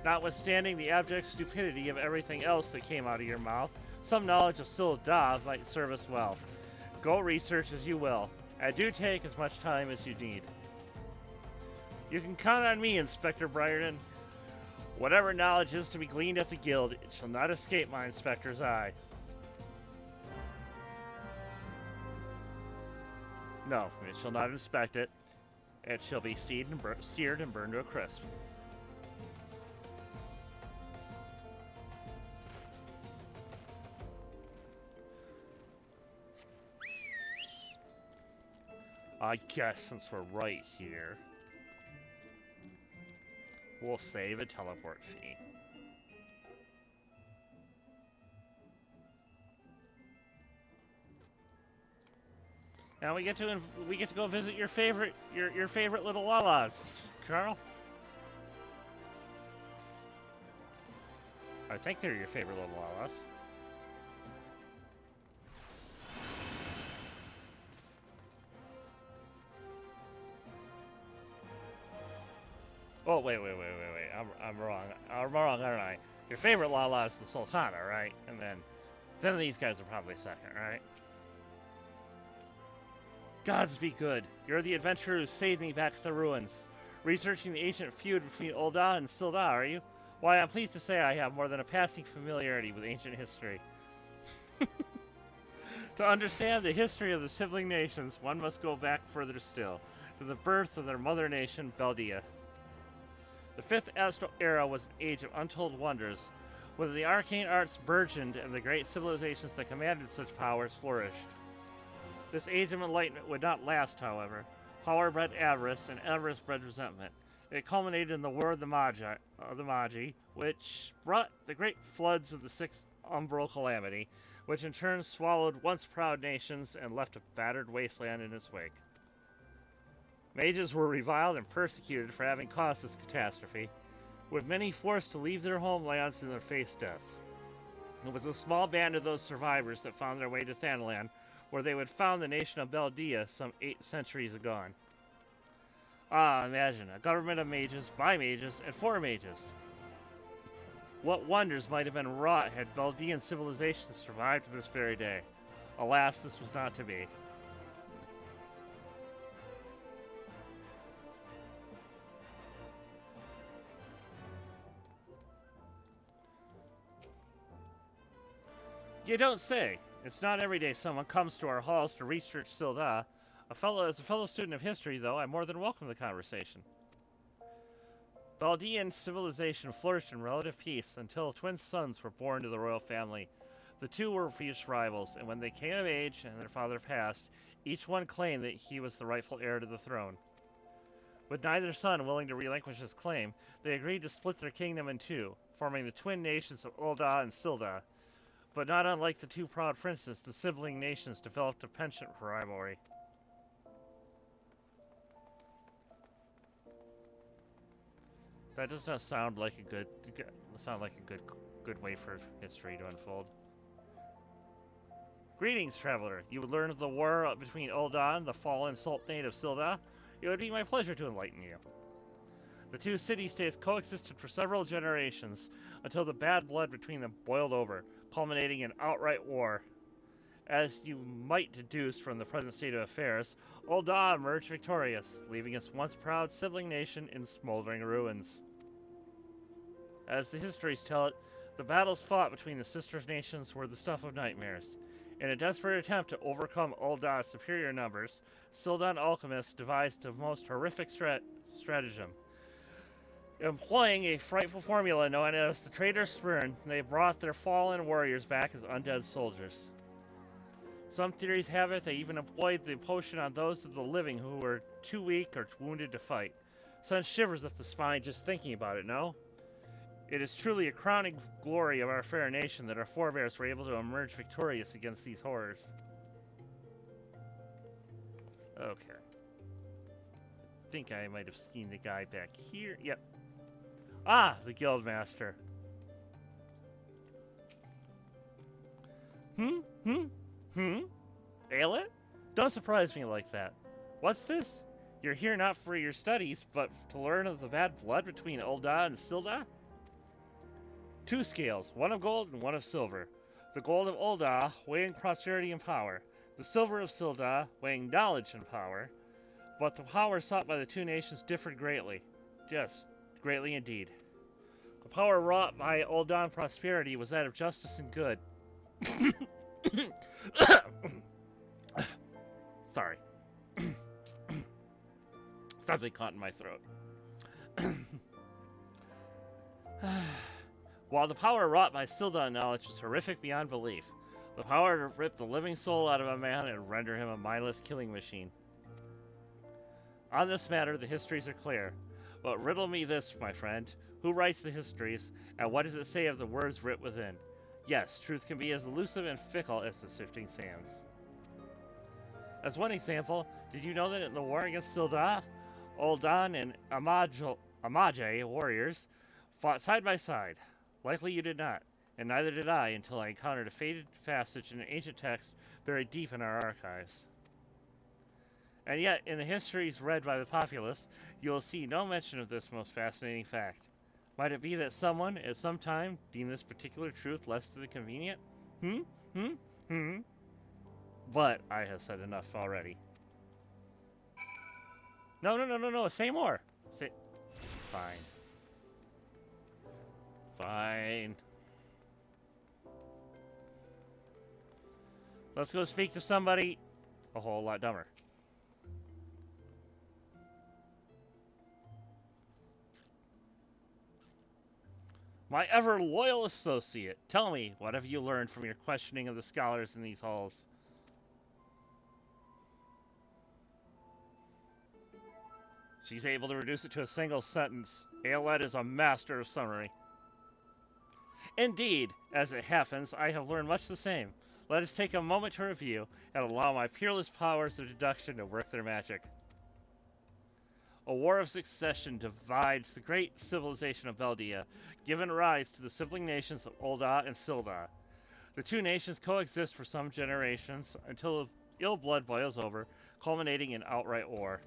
Notwithstanding the abject stupidity of everything else that came out of your mouth, some knowledge of Silda might serve us well. Go research as you will. I do take as much time as you need. You can count on me, Inspector Briarden. Whatever knowledge is to be gleaned at the guild, it shall not escape my inspector's eye. No, it shall not inspect it. It shall be seared and burned to a crisp. I guess since we're right here, we'll save a teleport fee. Now we get to go visit your favorite little Lalas, Carl. I think they're your favorite little Lalas. Oh, wait. I'm wrong. I'm wrong, aren't I? Your favorite Lala is the Sultana, right? And then these guys are probably second, right? Gods be good. You're the adventurer who saved me back at the ruins. Researching the ancient feud between Ul'dah and Silda, are you? Why, I'm pleased to say I have more than a passing familiarity with ancient history. To understand the history of the sibling nations, one must go back further still, to the birth of their mother nation, Beldia. The Fifth Astral Era was an age of untold wonders, where the arcane arts burgeoned and the great civilizations that commanded such powers flourished. This age of enlightenment would not last, however. Power bred avarice, and avarice bred resentment. It culminated in the War of the Magi, which brought the great floods of the Sixth Umbral Calamity, which in turn swallowed once proud nations and left a battered wasteland in its wake. Mages were reviled and persecuted for having caused this catastrophe, with many forced to leave their homelands and face death. It was a small band of those survivors that found their way to Thanalan, where they would found the nation of Beldia some 8 centuries agone. Ah, imagine, a government of mages, by mages, and for mages. What wonders might have been wrought had Beldian civilization survived to this very day. Alas, this was not to be. You don't say. It's not every day someone comes to our halls to research Silda. As a fellow student of history, though, I more than welcome the conversation. Beldian civilization flourished in relative peace until twin sons were born to the royal family. The two were fierce rivals, and when they came of age and their father passed, each one claimed that he was the rightful heir to the throne. With neither son willing to relinquish his claim, they agreed to split their kingdom in two, forming the twin nations of Ul'dah and Silda. But not unlike the two proud princes, the sibling nations developed a penchant for rivalry. That does not sound like a good way for history to unfold. Greetings, traveler. You would learn of the war between Ul'dah and the fallen sultanate of Silda. It would be my pleasure to enlighten you. The two city-states coexisted for several generations until the bad blood between them boiled over, culminating in outright war. As you might deduce from the present state of affairs, Ul'dah emerged victorious, leaving its once proud sibling nation in smoldering ruins. As the histories tell it, the battles fought between the sister nations were the stuff of nightmares. In a desperate attempt to overcome Ul'dah's superior numbers, Sildan alchemists devised a most horrific stratagem. Employing a frightful formula known as the Traitor's Spurn, they brought their fallen warriors back as undead soldiers. Some theories have it they even employed the potion on those of the living who were too weak or wounded to fight. Sends shivers up the spine just thinking about it, no? It is truly a crowning glory of our fair nation that our forebears were able to emerge victorious against these horrors. Okay. I think I might have seen the guy back here. Yep. Ah, the Guildmaster. Ailette? Don't surprise me like that. What's this? You're here not for your studies, but to learn of the bad blood between Ul'dah and Sil'dah? 2 scales, one of gold and one of silver. The gold of Ul'dah weighing prosperity and power, the silver of Sil'dah weighing knowledge and power. But the power sought by the 2 nations differed greatly. Yes, greatly indeed. The power wrought by Ul'dah prosperity was that of justice and good. Sorry. Something caught in my throat. While the power wrought by Sil'dah knowledge was horrific beyond belief, the power to rip the living soul out of a man and render him a mindless killing machine. On this matter, the histories are clear. But riddle me this, my friend. Who writes the histories, and what does it say of the words writ within? Yes, truth can be as elusive and fickle as the sifting sands. As one example, did you know that in the war against Sil'dah, Ul'dah and Amajay warriors fought side by side? Likely you did not, and neither did I until I encountered a faded passage in an ancient text buried deep in our archives. And yet, in the histories read by the populace, you will see no mention of this most fascinating fact. Might it be that someone, at some time, deemed this particular truth less than convenient? But I have said enough already. No, say more! Say... Fine. Fine. Let's go speak to somebody a whole lot dumber. My ever loyal associate, tell me, what have you learned from your questioning of the scholars in these halls? She's able to reduce it to a single sentence. Aeolette is a master of summary. Indeed, as it happens, I have learned much the same. Let us take a moment to review and allow my peerless powers of deduction to work their magic. A war of succession divides the great civilization of Beldia, giving rise to the sibling nations of Ul'dah and Sil'dah. The 2 nations coexist for some generations until ill blood boils over, culminating in outright war.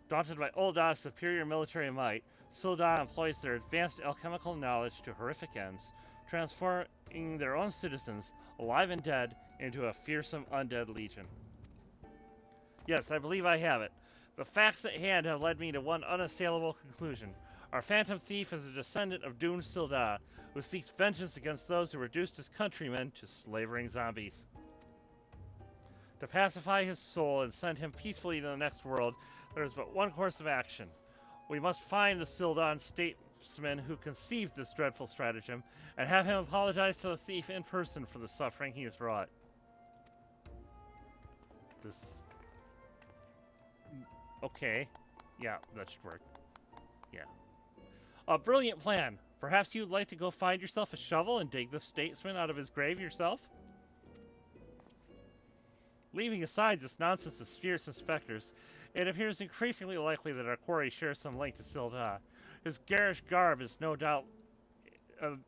Daunted by Ul'dah's superior military might, Sil'dah employs their advanced alchemical knowledge to horrific ends, transforming their own citizens, alive and dead, into a fearsome undead legion. Yes, I believe I have it. The facts at hand have led me to one unassailable conclusion. Our phantom thief is a descendant of doomed Sil'dah, who seeks vengeance against those who reduced his countrymen to slavering zombies. To pacify his soul and send him peacefully to the next world, there is but one course of action. We must find the Sil'dah statesman who conceived this dreadful stratagem, and have him apologize to the thief in person for the suffering he has wrought. Okay. Yeah, that should work. Yeah. A brilliant plan. Perhaps you'd like to go find yourself a shovel and dig the statesman out of his grave yourself? Leaving aside this nonsense of spirits and specters, it appears increasingly likely that our quarry shares some link to Sil'dah. His garish garb is no doubt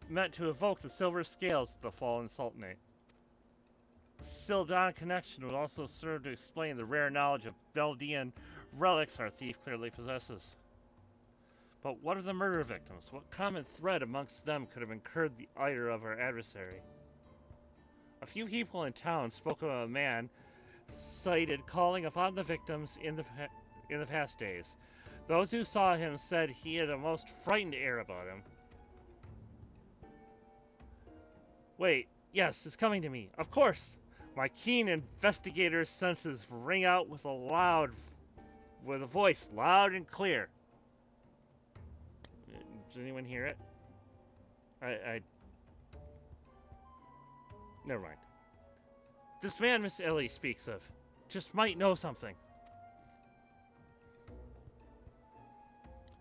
meant to evoke the silver scales of the fallen sultanate. Sil'dah connection would also serve to explain the rare knowledge of Beldian relics our thief clearly possesses. But what of the murder victims? What common thread amongst them could have incurred the ire of our adversary? A few people in town spoke of a man cited calling upon the victims in the past days. Those who saw him said he had a most frightened air about him. Wait, yes, it's coming to me. Of course! My keen investigator's senses ring out with a voice loud and clear. Does anyone hear it? Never mind. This man Miss Ellie speaks of just might know something.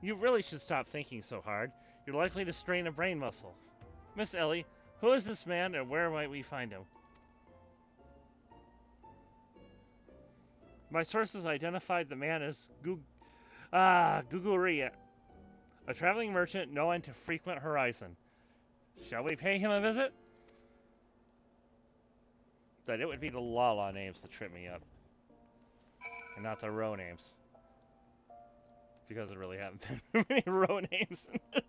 You really should stop thinking so hard. You're likely to strain a brain muscle. Miss Ellie, who is this man and where might we find him? My sources identified the man as Guguria, a traveling merchant known to frequent Horizon. Shall we pay him a visit? That it would be the Lala names that trip me up. and not the row names. Because there really haven't been many row names in this.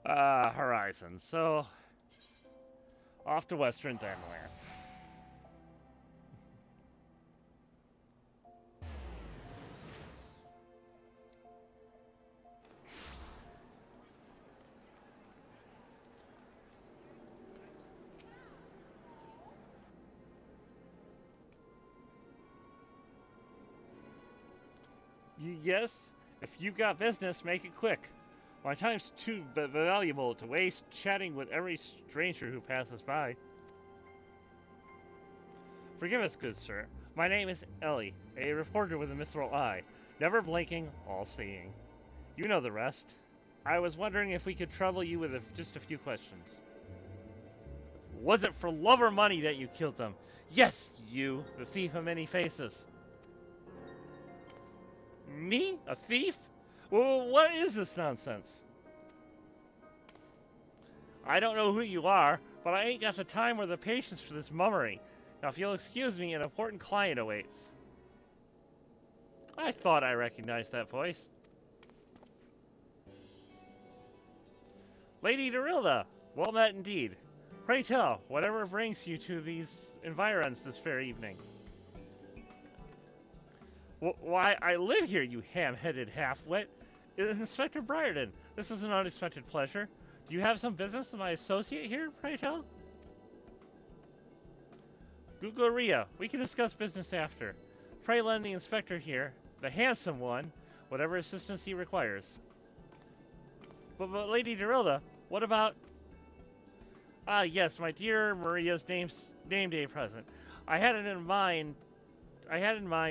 Horizon. So, off to Western Thanalan. Yes, if you got business, make it quick. My time's too valuable to waste chatting with every stranger who passes by. Forgive us, good sir. My name is Ellie, a reporter with a mithril eye. Never blinking, all-seeing. You know the rest. I was wondering if we could trouble you with just a few questions. Was it for love or money that you killed them? Yes, you, the thief of many faces. Me? A thief? Well, what is this nonsense? I don't know who you are, but I ain't got the time or the patience for this mummery. Now, if you'll excuse me, an important client awaits. I thought I recognized that voice. Lady Dorilda, well met indeed. Pray tell, whatever brings you to these environs this fair evening. Why, I live here, you ham-headed half-wit. Inspector Briarden, this is an unexpected pleasure. Do you have some business with my associate here, pray tell? Guguria, we can discuss business after. Pray lend the inspector here, the handsome one, whatever assistance he requires. But Lady Dorilda, what about... Ah, yes, my dear Maria's name day present. I had in mind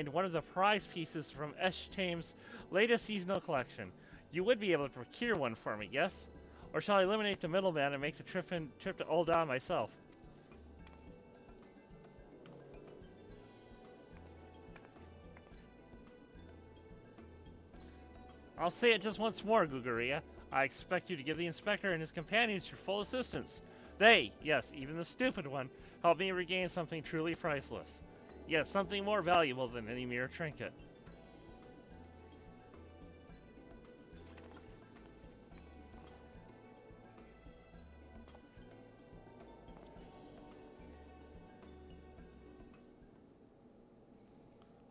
one of the prize pieces from Eshtame's latest seasonal collection. You would be able to procure one for me, yes? Or shall I eliminate the middleman and make the trip to Ul'dah myself? I'll say it just once more, Guguria. I expect you to give the inspector and his companions your full assistance. They, yes, even the stupid one, helped me regain something truly priceless. Yes, something more valuable than any mere trinket.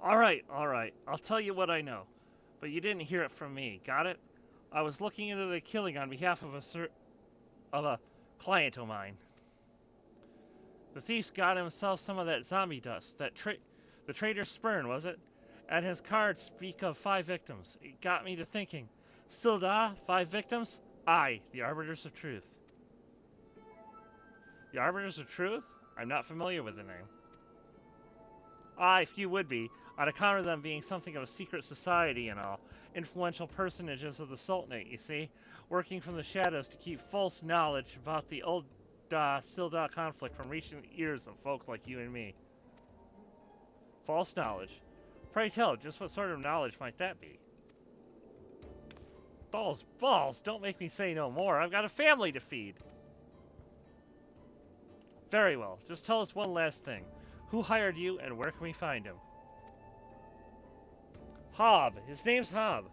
All right. I'll tell you what I know. But you didn't hear it from me, got it? I was looking into the killing on behalf of a client of mine. The thief's got himself some of that zombie dust, the traitor's spurn, was it? And his cards speak of 5 victims. It got me to thinking. Silda, 5 victims? Aye, the Arbiters of Truth. The Arbiters of Truth? I'm not familiar with the name. Aye, few would be, on account of them being something of a secret society and all. Influential personages of the Sultanate, you see, working from the shadows to keep false knowledge about the Ul'dah-Sil'dah conflict from reaching the ears of folk like you and me. False knowledge? Pray tell, just what sort of knowledge might that be? Balls, don't make me say no more. I've got a family to feed. Very well, just tell us one last thing. Who hired you, and where can we find him? Hob. His name's Hob.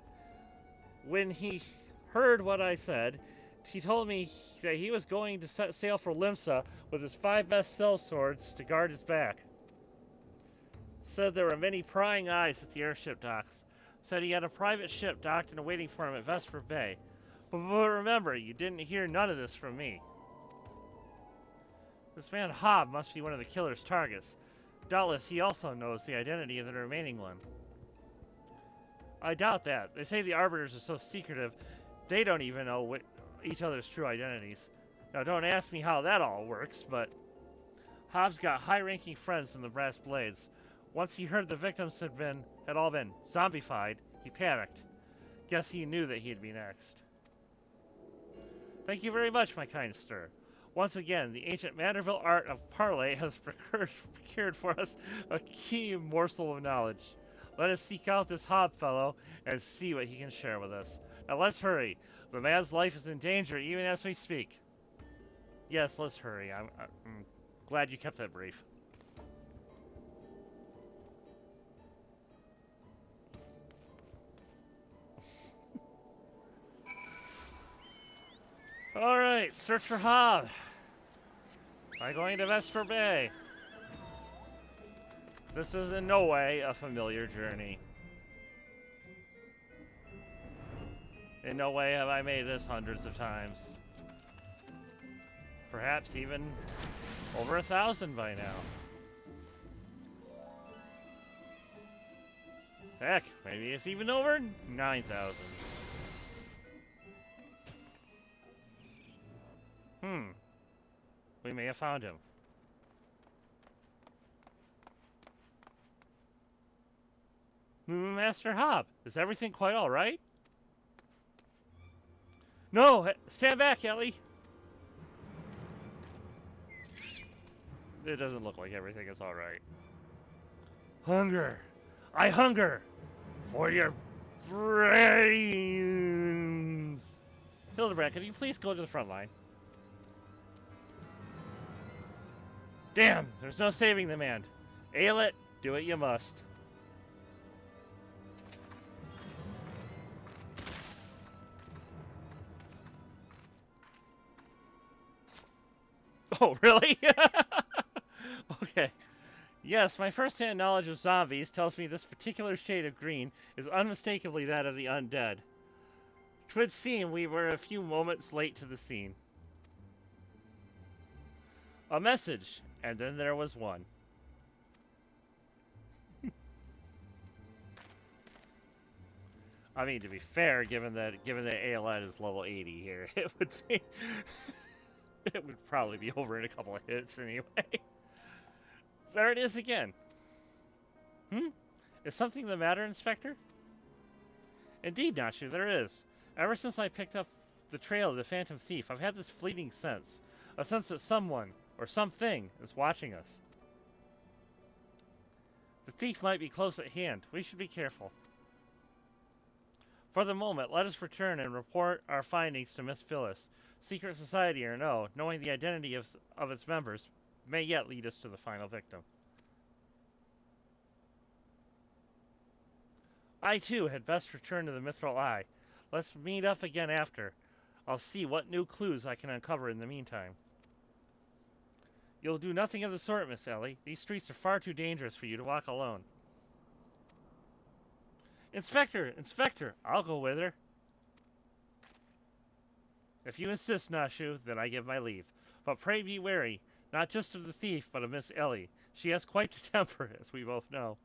When he heard what I said, he told me that he was going to set sail for Limsa with his 5 best sellswords to guard his back. Said there were many prying eyes at the airship docks. Said he had a private ship docked and waiting for him at Vesper Bay. But remember, you didn't hear none of this from me. This man Hob must be one of the killer's targets. Doubtless he also knows the identity of the remaining one. I doubt that. They say the Arbiters are so secretive, they don't even know each other's true identities. Now don't ask me how that all works, but Hob's got high-ranking friends in the Brass Blades. Once he heard the victims had all been zombified, he panicked. Guess he knew that he'd be next. Thank you very much, my kind sir. Once again, the ancient Manderville art of parley has procured for us a key morsel of knowledge. Let us seek out this Hob fellow and see what he can share with us. Now let's hurry. The man's life is in danger even as we speak. Yes, let's hurry. I'm glad you kept that brief. Alright, search for Hob. By going to Vesper Bay. This is in no way a familiar journey. In no way have I made this hundreds of times. Perhaps even over 1,000 by now. Heck, maybe it's even over 9,000. We may have found him. Master Hob, is everything quite alright? No! Stand back, Ellie! It doesn't look like everything is alright. Hunger! I hunger! For your brains! Hildebrand, can you please go to the front line? Damn! There's no saving the man. Ailett, do what you must. Oh, really? Okay. Yes, my first-hand knowledge of zombies tells me this particular shade of green is unmistakably that of the undead. It would seem we were a few moments late to the scene. A message, and then there was one. I mean, to be fair, given that Ailett is level 80 here, it would be it would probably be over in a couple of hits anyway. There it is again. Is something the matter, Inspector? Indeed, Nashu, there is. Ever since I picked up the trail of the Phantom Thief, I've had this fleeting sense. A sense that someone, or something, is watching us. The thief might be close at hand. We should be careful. For the moment, let us return and report our findings to Miss Phyllis. Secret society or no, knowing the identity of its members may yet lead us to the final victim. I, too, had best return to the Mithril Eye. Let's meet up again after. I'll see what new clues I can uncover in the meantime. You'll do nothing of the sort, Miss Ellie. These streets are far too dangerous for you to walk alone. Inspector! Inspector! I'll go with her. If you insist, Nashu, then I give my leave. But pray be wary, not just of the thief, but of Miss Ellie. She has quite the temper, as we both know.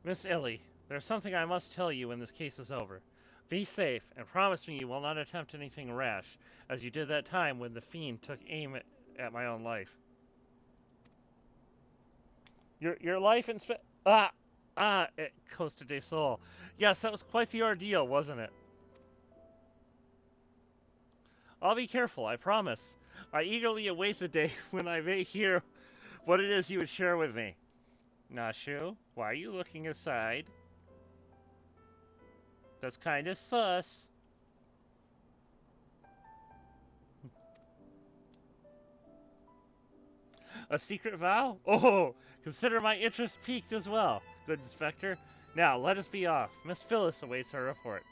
Miss Ellie, there's something I must tell you when this case is over. Be safe, and promise me you will not attempt anything rash, as you did that time when the fiend took aim at my own life. Your life in it Costa del Sol. Yes, that was quite the ordeal, wasn't it? I'll be careful, I promise. I eagerly await the day when I may hear what it is you would share with me. Nashu, why are you looking aside? That's kind of sus. A secret vow? Oh, consider my interest piqued as well, good Inspector. Now, let us be off. Miss Phyllis awaits our report.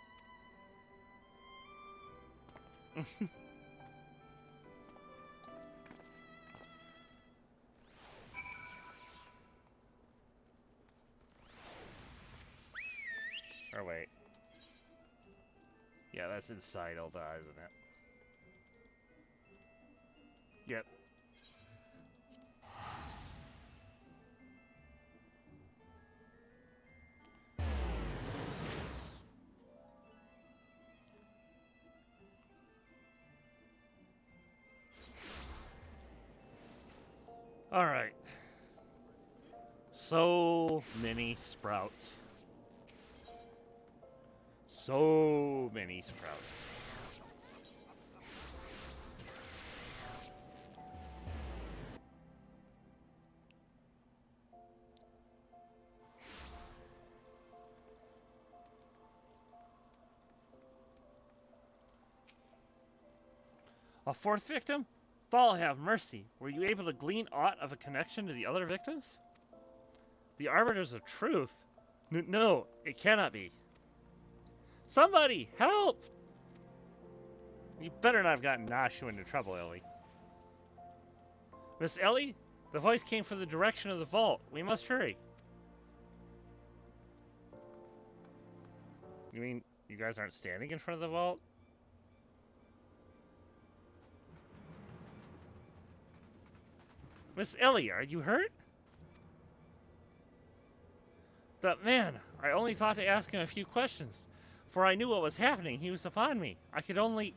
Or wait. Yeah, that's inside Elda, isn't it? Yep. Alright. So many sprouts. So many sprouts. A fourth victim? Thal have mercy. Were you able to glean aught of a connection to the other victims? The Arbiters of Truth? No, it cannot be. Somebody, help! You better not have gotten Nashu into trouble, Ellie. Miss Ellie? The voice came from the direction of the vault. We must hurry. You mean you guys aren't standing in front of the vault? Miss Ellie, are you hurt? But man, I only thought to ask him a few questions. For I knew what was happening. He was upon me. I could only...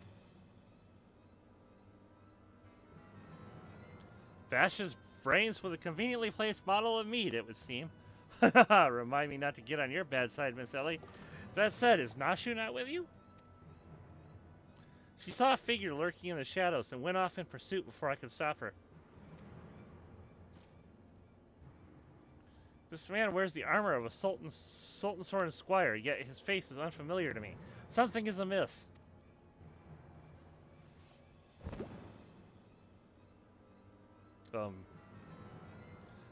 bash his brains with a conveniently placed bottle of mead, it would seem. Remind me not to get on your bad side, Miss Ellie. That said, is Nashu not with you? She saw a figure lurking in the shadows and went off in pursuit before I could stop her. This man wears the armor of a Sultan Sorin squire, yet his face is unfamiliar to me. Something is amiss.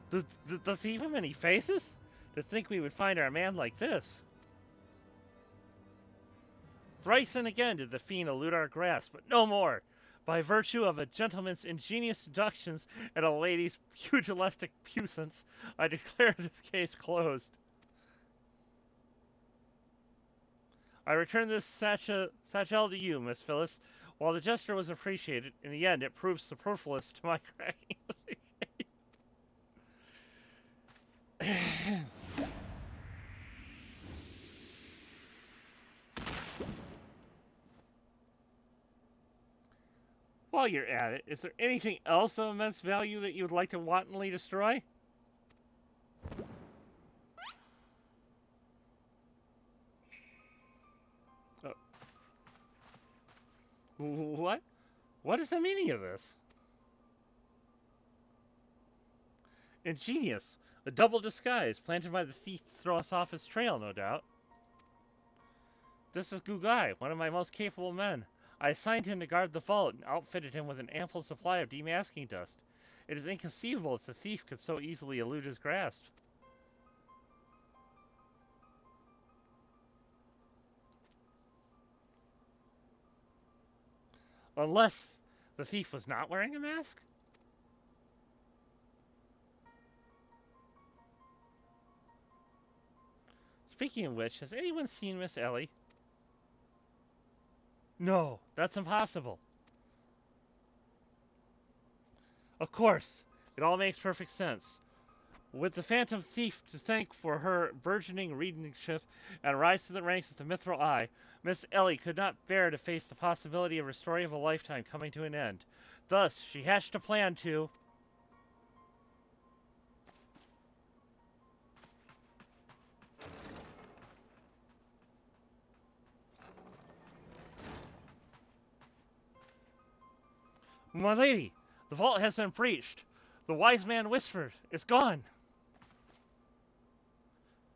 Does he have many faces? To think we would find our man like this. Thrice and again did the fiend elude our grasp, but no more. By virtue of a gentleman's ingenious deductions and a lady's pugilistic puissance, I declare this case closed. I return this satchel to you, Miss Phyllis. While the gesture was appreciated, in the end it proved superfluous to my cracking of the case. While you're at it, is there anything else of immense value that you would like to wantonly destroy? Oh. What? What is the meaning of this? Ingenious. A double disguise planted by the thief to throw us off his trail, no doubt. This is Gugai, one of my most capable men. I assigned him to guard the vault and outfitted him with an ample supply of demasking dust. It is inconceivable that the thief could so easily elude his grasp. Unless the thief was not wearing a mask? Speaking of which, has anyone seen Miss Ellie? No, that's impossible. Of course, it all makes perfect sense. With the Phantom Thief to thank for her burgeoning readingship and rise to the ranks of the Mithril Eye, Miss Ellie could not bear to face the possibility of her story of a lifetime coming to an end. Thus, she hatched a plan to... My lady, the vault has been breached. The wise man whispered, it's gone.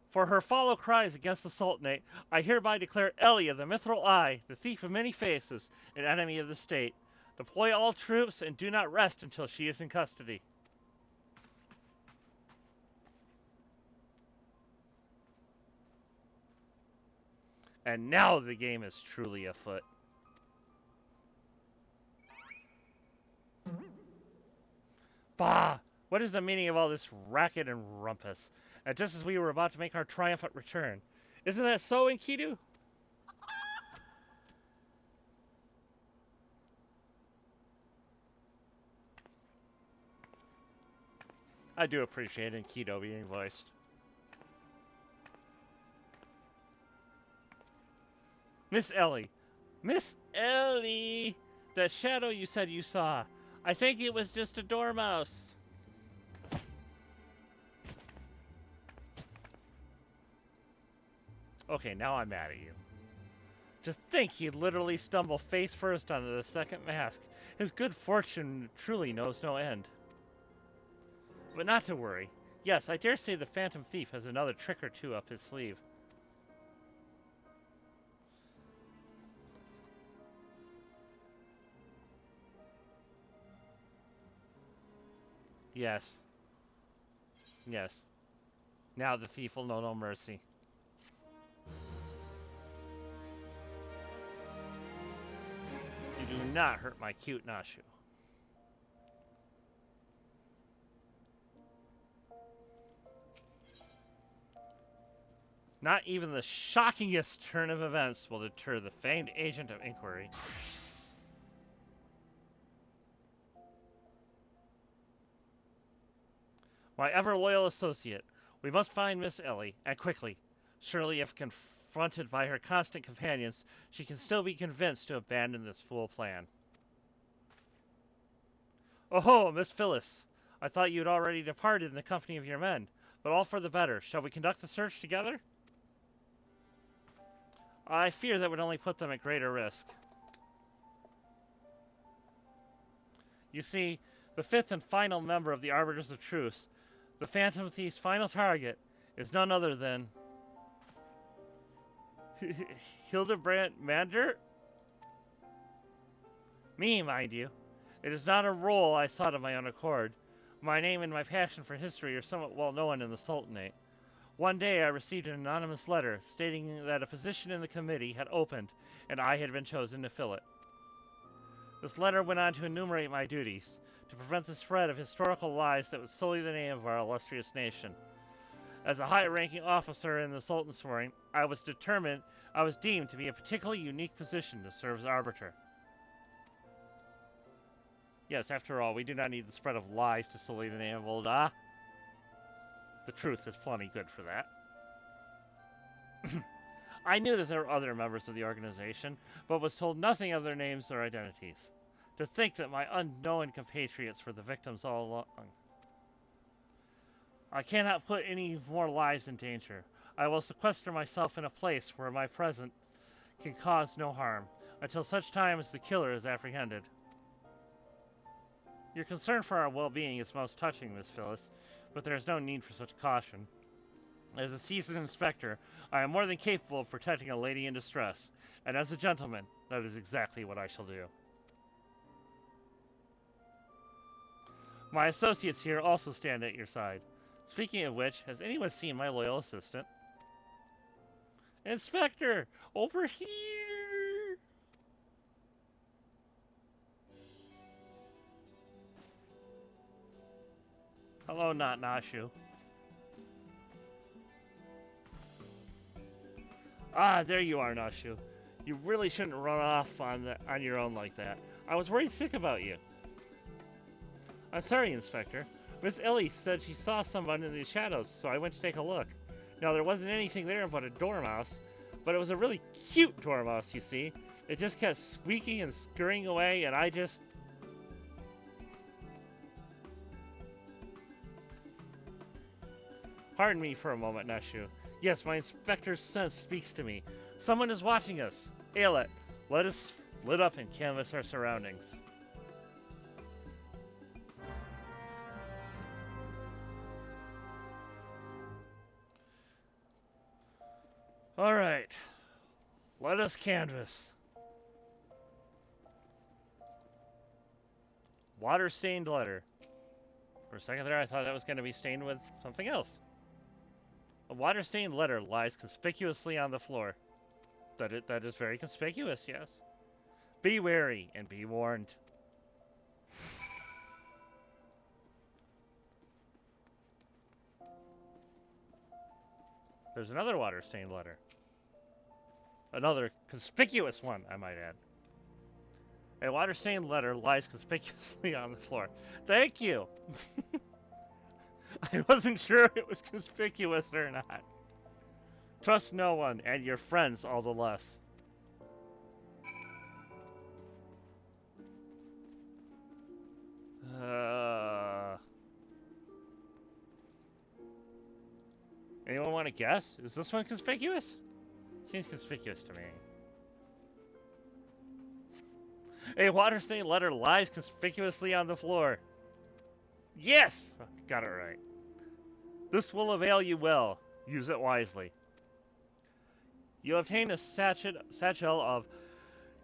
For her follow cries against the Sultanate, I hereby declare Ellie of the Mithril Eye, the thief of many faces, an enemy of the state. Deploy all troops and do not rest until she is in custody. And now the game is truly afoot. Bah! What is the meaning of all this racket and rumpus? And just as we were about to make our triumphant return. Isn't that so, Enkidu? I do appreciate Enkidu being voiced. Miss Ellie. Miss Ellie! That shadow you said you saw. I think it was just a dormouse. Okay, now I'm mad at you. To think he'd literally stumble face first onto the second mask. His good fortune truly knows no end. But not to worry. Yes, I dare say the Phantom Thief has another trick or two up his sleeve. Yes. Yes. Now the thief will know no mercy. You do not hurt my cute Nashu. Not even the shockingest turn of events will deter the famed agent of inquiry. My ever-loyal associate, we must find Miss Ellie, and quickly. Surely if confronted by her constant companions, she can still be convinced to abandon this fool plan. Oh, Miss Phyllis! I thought you had already departed in the company of your men, but all for the better. Shall we conduct the search together? I fear that would only put them at greater risk. You see, the fifth and final member of the Arbiters of Truce, the Phantom Thief's final target, is none other than Hildebrand Mander? Me, mind you. It is not a role I sought of my own accord. My name and my passion for history are somewhat well known in the Sultanate. One day I received an anonymous letter stating that a position in the committee had opened and I had been chosen to fill it. This letter went on to enumerate my duties, to prevent the spread of historical lies that would sully the name of our illustrious nation. As a high-ranking officer in the Sultan's wing, I was deemed to be a particularly unique position to serve as arbiter. Yes, after all, we do not need the spread of lies to sully the name of old Ah. The truth is plenty good for that. I knew that there were other members of the organization, but was told nothing of their names or identities. To think that my unknown compatriots were the victims all along. I cannot put any more lives in danger. I will sequester myself in a place where my presence can cause no harm, until such time as the killer is apprehended. Your concern for our well-being is most touching, Miss Phyllis, but there is no need for such caution. As a seasoned inspector, I am more than capable of protecting a lady in distress, and as a gentleman, that is exactly what I shall do. My associates here also stand at your side. Speaking of which, has anyone seen my loyal assistant? Inspector! Over here! Hello, not Nashu. Ah, there you are, Nashu. You really shouldn't run off on your own like that. I was worried sick about you. I'm sorry, Inspector. Miss Ellie said she saw someone in the shadows, so I went to take a look. Now, there wasn't anything there but a dormouse, but it was a really cute dormouse, you see. It just kept squeaking and scurrying away, and I just... Pardon me for a moment, Nashu. Yes, my inspector's sense speaks to me. Someone is watching us. Aelet, let us split up and canvass our surroundings. All right, let us canvass. Water-stained letter. For a second there, I thought that was going to be stained with something else. A water-stained letter lies conspicuously on the floor. That is very conspicuous, yes. Be wary and be warned. There's another water-stained letter. Another conspicuous one, I might add. A water-stained letter lies conspicuously on the floor. Thank you! I wasn't sure if it was conspicuous or not. Trust no one, and your friends all the less. Anyone want to guess? Is this one conspicuous? Seems conspicuous to me. A water-stained letter lies conspicuously on the floor. Yes! Got it right. This will avail you well. Use it wisely. You obtain a satchel of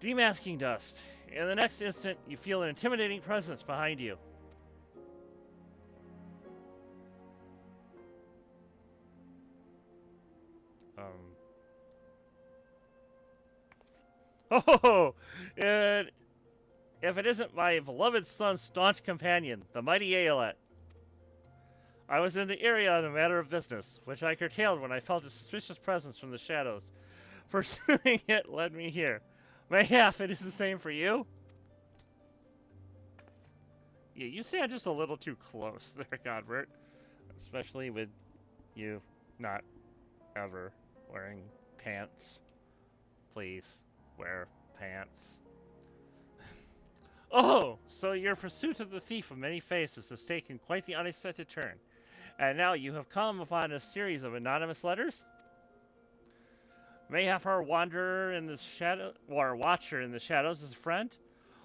demasking dust. In the next instant, you feel an intimidating presence behind you. Oh, and if it isn't my beloved son's staunch companion, the mighty Aeolette. I was in the area on a matter of business, which I curtailed when I felt a suspicious presence from the shadows. Pursuing it led me here. Mayhap it is the same for you? Yeah, you stand just a little too close there, Godbert. Especially with you not ever wearing pants. Please, wear pants. Oh, so your pursuit of the thief of many faces has taken quite the unexpected turn. And now you have come upon a series of anonymous letters? Mayhap our wanderer in the shadow, or watcher in the shadows is a friend?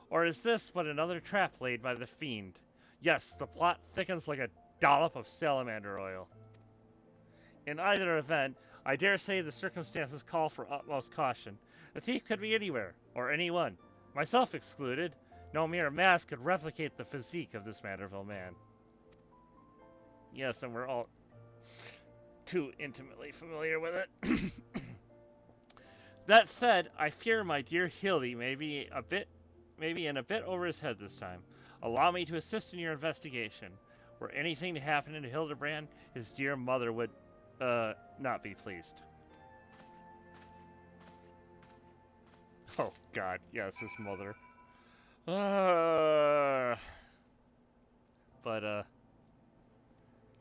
Or is this but another trap laid by the fiend? Yes, the plot thickens like a dollop of salamander oil. In either event, I dare say the circumstances call for utmost caution. The thief could be anywhere, or anyone, myself excluded. No mere mask could replicate the physique of this Manderville man. Yes, and we're all too intimately familiar with it. That said, I fear my dear Hildy may be in a bit over his head this time. Allow me to assist in your investigation. Were anything to happen to Hildebrand, his dear mother would, not be pleased. Oh, God, yes, his mother.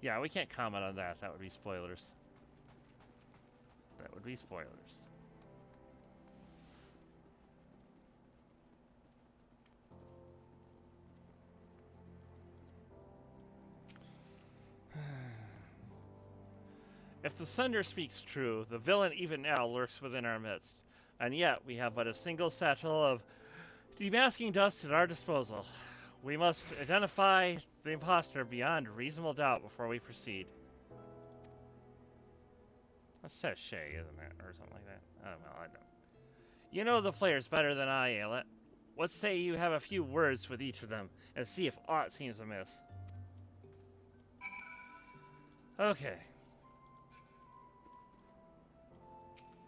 Yeah, we can't comment on that. That would be spoilers. That would be spoilers. If the Sunder speaks true, the villain even now lurks within our midst. And yet, we have but a single satchel of demasking dust at our disposal. We must identify the imposter beyond reasonable doubt before we proceed. That's sachet, isn't it? Or something like that. I don't know. I don't. You know the players better than I, Aeolette. What say you have a few words with each of them and see if aught seems amiss? Okay.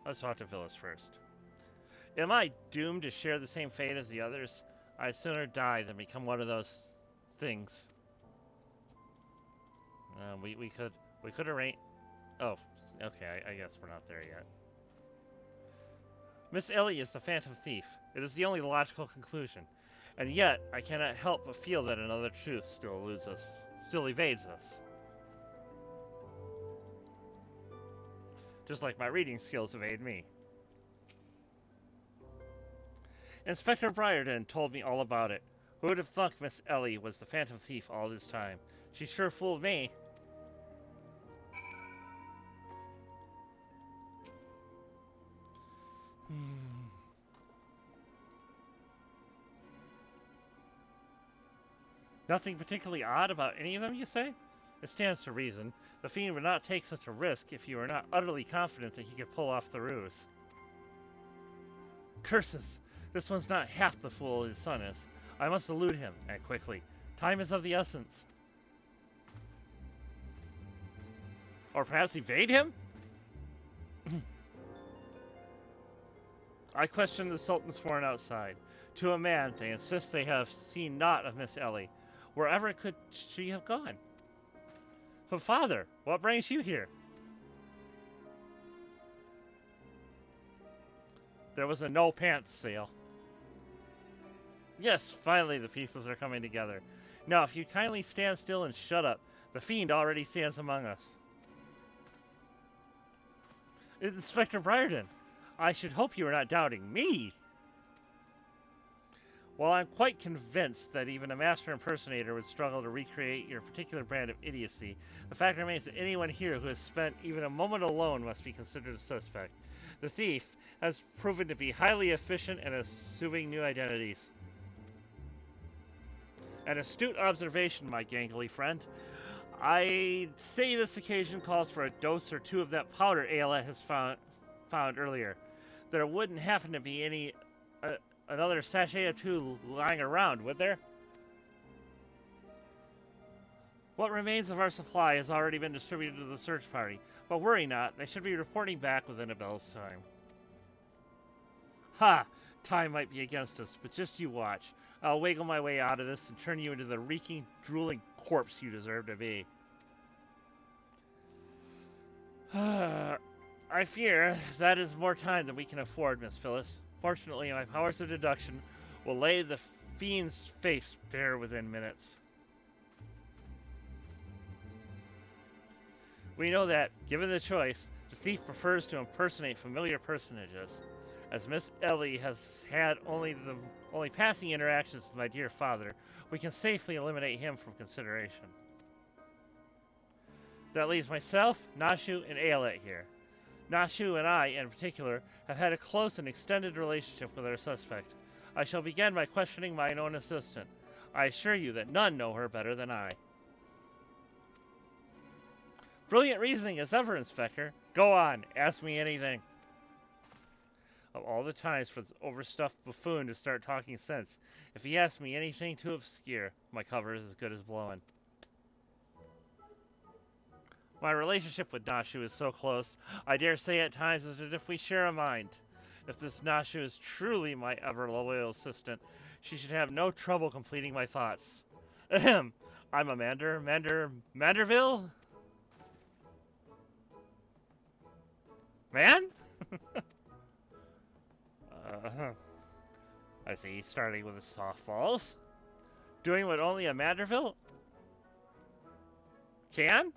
Let's talk to Phyllis first. Am I doomed to share the same fate as the others? I'd sooner die than become one of those things. We could arrange. Oh, okay. I guess we're not there yet. Miss Ellie is the Phantom Thief. It is the only logical conclusion, and yet I cannot help but feel that another truth still evades us. Just like my reading skills evade me. Inspector Briarden told me all about it. Who would have thunk Miss Ellie was the Phantom Thief all this time? She sure fooled me. Nothing particularly odd about any of them, you say? It stands to reason. The fiend would not take such a risk if you were not utterly confident that he could pull off the ruse. Curses! This one's not half the fool his son is. I must elude him, and quickly. Time is of the essence. Or perhaps evade him? I question the Sultan's sworn outside. To a man, they insist they have seen naught of Miss Ellie. Wherever could she have gone? But father, what brings you here? There was a no-pants sale. Yes, finally the pieces are coming together. Now, if you kindly stand still and shut up, the fiend already stands among us. Inspector Briarden, I should hope you are not doubting me. While I'm quite convinced that even a master impersonator would struggle to recreate your particular brand of idiocy, the fact remains that anyone here who has spent even a moment alone must be considered a suspect. The thief has proven to be highly efficient at assuming new identities. An astute observation, my gangly friend. I'd say this occasion calls for a dose or two of that powder Aeolette has found earlier. There wouldn't happen to be any another sachet or two lying around, would there? What remains of our supply has already been distributed to the search party, but worry not, they should be reporting back within a bell's time. Ha! Time might be against us, but just you watch. I'll wiggle my way out of this and turn you into the reeking, drooling corpse you deserve to be. I fear that is more time than we can afford, Miss Phyllis. Fortunately, my powers of deduction will lay the fiend's face bare within minutes. We know that, given the choice, the thief prefers to impersonate familiar personages. As Miss Ellie has had only passing interactions with my dear father, we can safely eliminate him from consideration. That leaves myself, Nashu, and Ayelet here. Nashu and I, in particular, have had a close and extended relationship with our suspect. I shall begin by questioning my own assistant. I assure you that none know her better than I. Brilliant reasoning as ever, Inspector. Go on, ask me anything. Of all the times for this overstuffed buffoon to start talking sense, if he asks me anything too obscure, my cover is as good as blowing. My relationship with Nashu is so close, I dare say at times as if we share a mind. If this Nashu is truly my ever-loyal assistant, she should have no trouble completing my thoughts. Ahem. I'm a Manderville? Man? I see, starting with the softballs. Doing what only a Manderville can?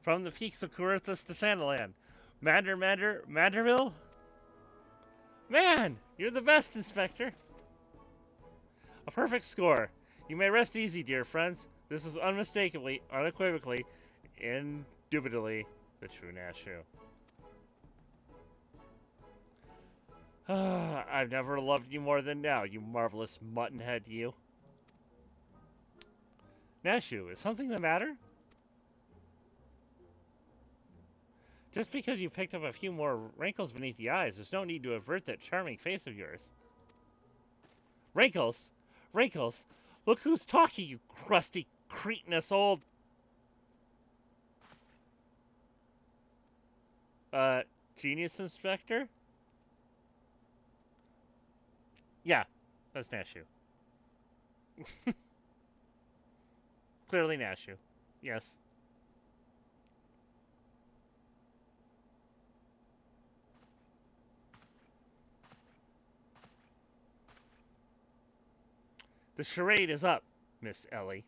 From the peaks of Coerthus to Thanalan. Manderville? Man, you're the best, Inspector. A perfect score. You may rest easy, dear friends. This is unmistakably, unequivocally, indubitably the true Nashu. I've never loved you more than now, you marvelous muttonhead, you. Nashu, is something the matter? Just because you picked up a few more wrinkles beneath the eyes, there's no need to avert that charming face of yours. Wrinkles? Wrinkles? Look who's talking, you crusty, cretinous old... Genius Inspector? Yeah, that's Nashu. Clearly Nashu. Yes. The charade is up, Miss Ellie.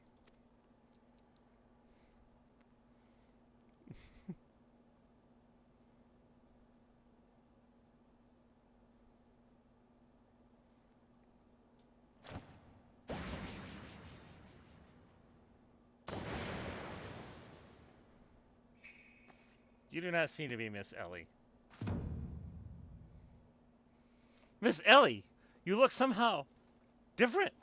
You do not seem to be Miss Ellie. Miss Ellie, you look somehow different.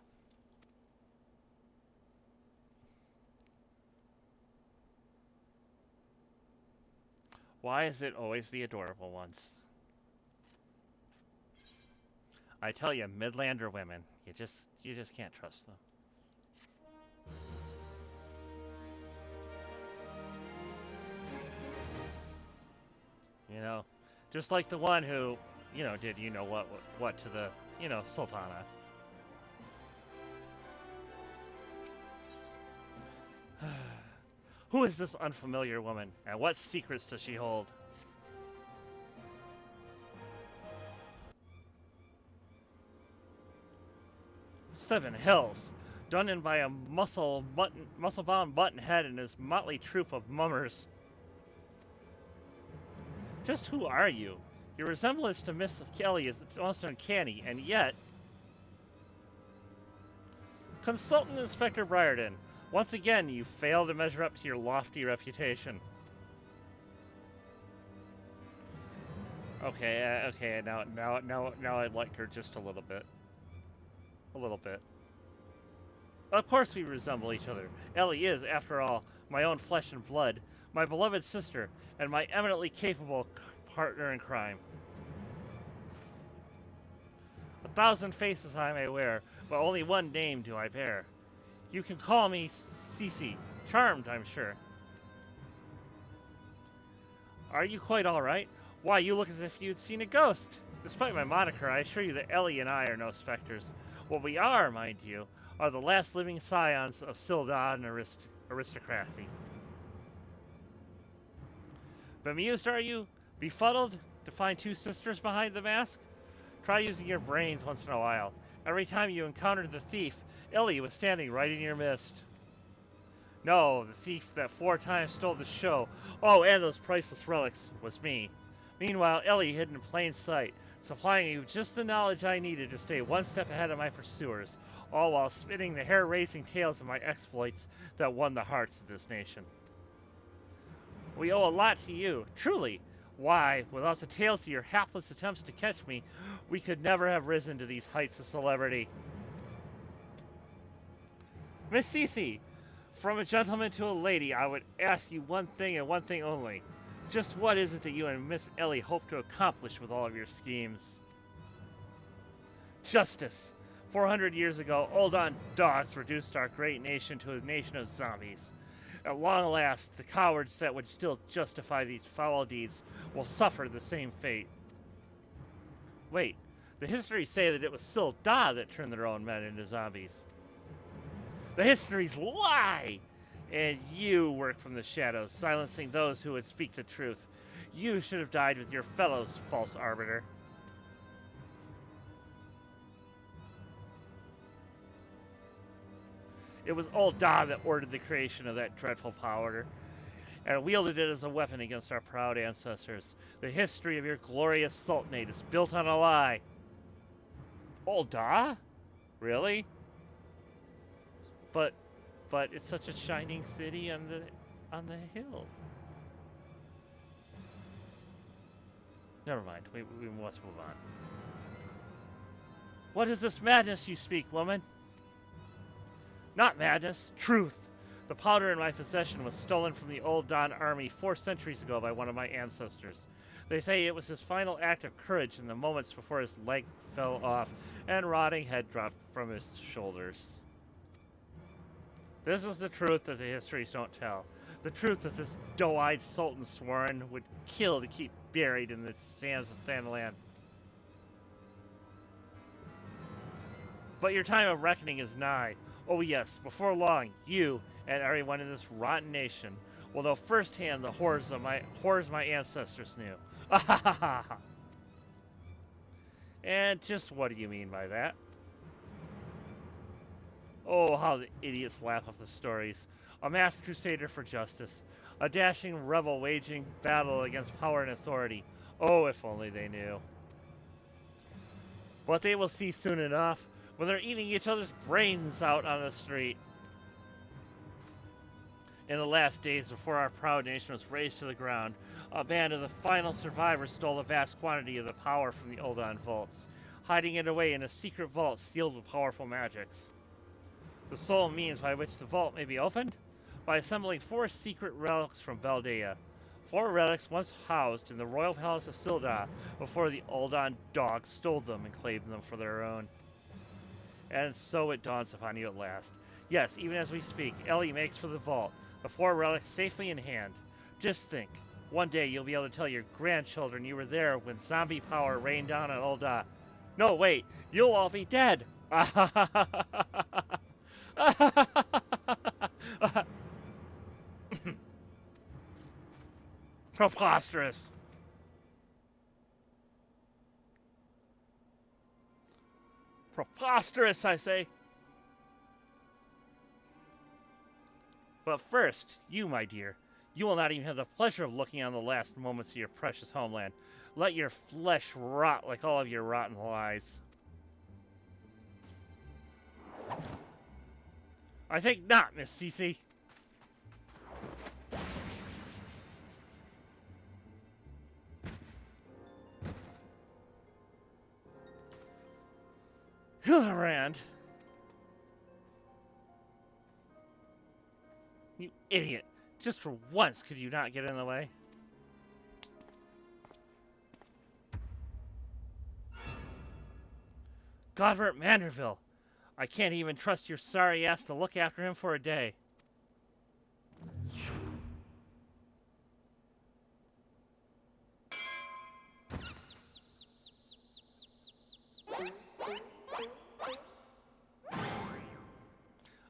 Why is it always the adorable ones? I tell you, Midlander women, you just can't trust them. You know, just like the one who, did what to the, Sultana. Who is this unfamiliar woman, and what secrets does she hold? Seven hells, done in by a muscle-bound buttonhead and his motley troop of mummers. Just who are you? Your resemblance to Miss Kelly is almost uncanny, and yet... Consultant Inspector Briarden, once again you fail to measure up to your lofty reputation. Okay, now I like her just a little bit. A little bit. Of course we resemble each other. Ellie is, after all, my own flesh and blood, my beloved sister, and my eminently capable partner in crime. 1,000 faces I may wear, but only one name do I bear. You can call me Cece. Charmed, I'm sure. Are you quite alright? Why, you look as if you'd seen a ghost. Despite my moniker, I assure you that Ellie and I are no specters. What we are, mind you, are the last living scions of Sildan aristocracy. Bemused, are you? Befuddled to find two sisters behind the mask? Try using your brains once in a while. Every time you encountered the thief, Ellie was standing right in your midst. No, the thief that 4 times stole the show, oh, and those priceless relics, was me. Meanwhile, Ellie hid in plain sight, supplying me with just the knowledge I needed to stay one step ahead of my pursuers, all while spinning the hair-raising tales of my exploits that won the hearts of this nation. We owe a lot to you, truly. Why, without the tales of your hapless attempts to catch me, we could never have risen to these heights of celebrity. Miss Cece, from a gentleman to a lady, I would ask you one thing and one thing only. Just what is it that you and Miss Ellie hope to accomplish with all of your schemes? Justice. 400 years ago, Uldan dogs reduced our great nation to a nation of zombies. At long last, the cowards that would still justify these foul deeds will suffer the same fate. Wait, the histories say that it was Silda that turned their own men into zombies. The histories lie! And you work from the shadows, silencing those who would speak the truth. You should have died with your fellows, false arbiter. It was old Da that ordered the creation of that dreadful powder, and wielded it as a weapon against our proud ancestors. The history of your glorious sultanate is built on a lie. Old Da? Really? But it's such a shining city on the hill. Never mind. We must move on. What is this madness you speak, woman? Not madness, truth. The powder in my possession was stolen from the Old Don army 4 centuries ago by one of my ancestors. They say it was his final act of courage in the moments before his leg fell off and rotting head dropped from his shoulders. This is the truth that the histories don't tell. The truth that this doe-eyed sultan sworn would kill to keep buried in the sands of Thanalan. But your time of reckoning is nigh. Oh yes, before long, you and everyone in this rotten nation will know firsthand the horrors my ancestors knew. And just what do you mean by that? Oh, how the idiots laugh off the stories. A masked crusader for justice. A dashing rebel waging battle against power and authority. Oh, if only they knew. But they will see soon enough when they're eating each other's brains out on the street. In the last days before our proud nation was razed to the ground, a band of the final survivors stole a vast quantity of the power from the Uldan vaults, hiding it away in a secret vault sealed with powerful magics. The sole means by which the vault may be opened? By assembling 4 secret relics from Valdea. 4 relics once housed in the royal palace of Silda before the Uldan dogs stole them and claimed them for their own. And so it dawns upon you at last. Yes, even as we speak, Ellie makes for the vault, the 4 relics safely in hand. Just think, one day you'll be able to tell your grandchildren you were there when zombie power rained down on Ulda. No, wait, you'll all be dead! Preposterous! Preposterous, I say! But first, you, my dear, you will not even have the pleasure of looking on the last moments of your precious homeland. Let your flesh rot like all of your rotten lies. I think not, Miss Cece. Hildebrand. You idiot. Just for once, could you not get in the way? Godbert Manderville. I can't even trust your sorry ass to look after him for a day.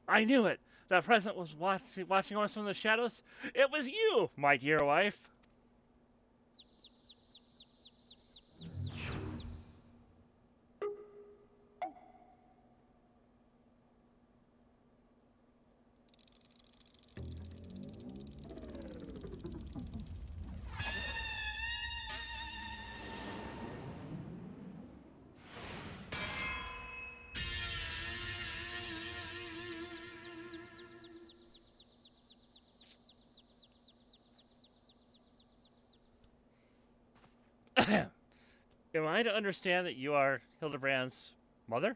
I knew it! That present was watching us from the shadows. It was you, my dear wife. Am I to understand that you are Hildebrand's mother?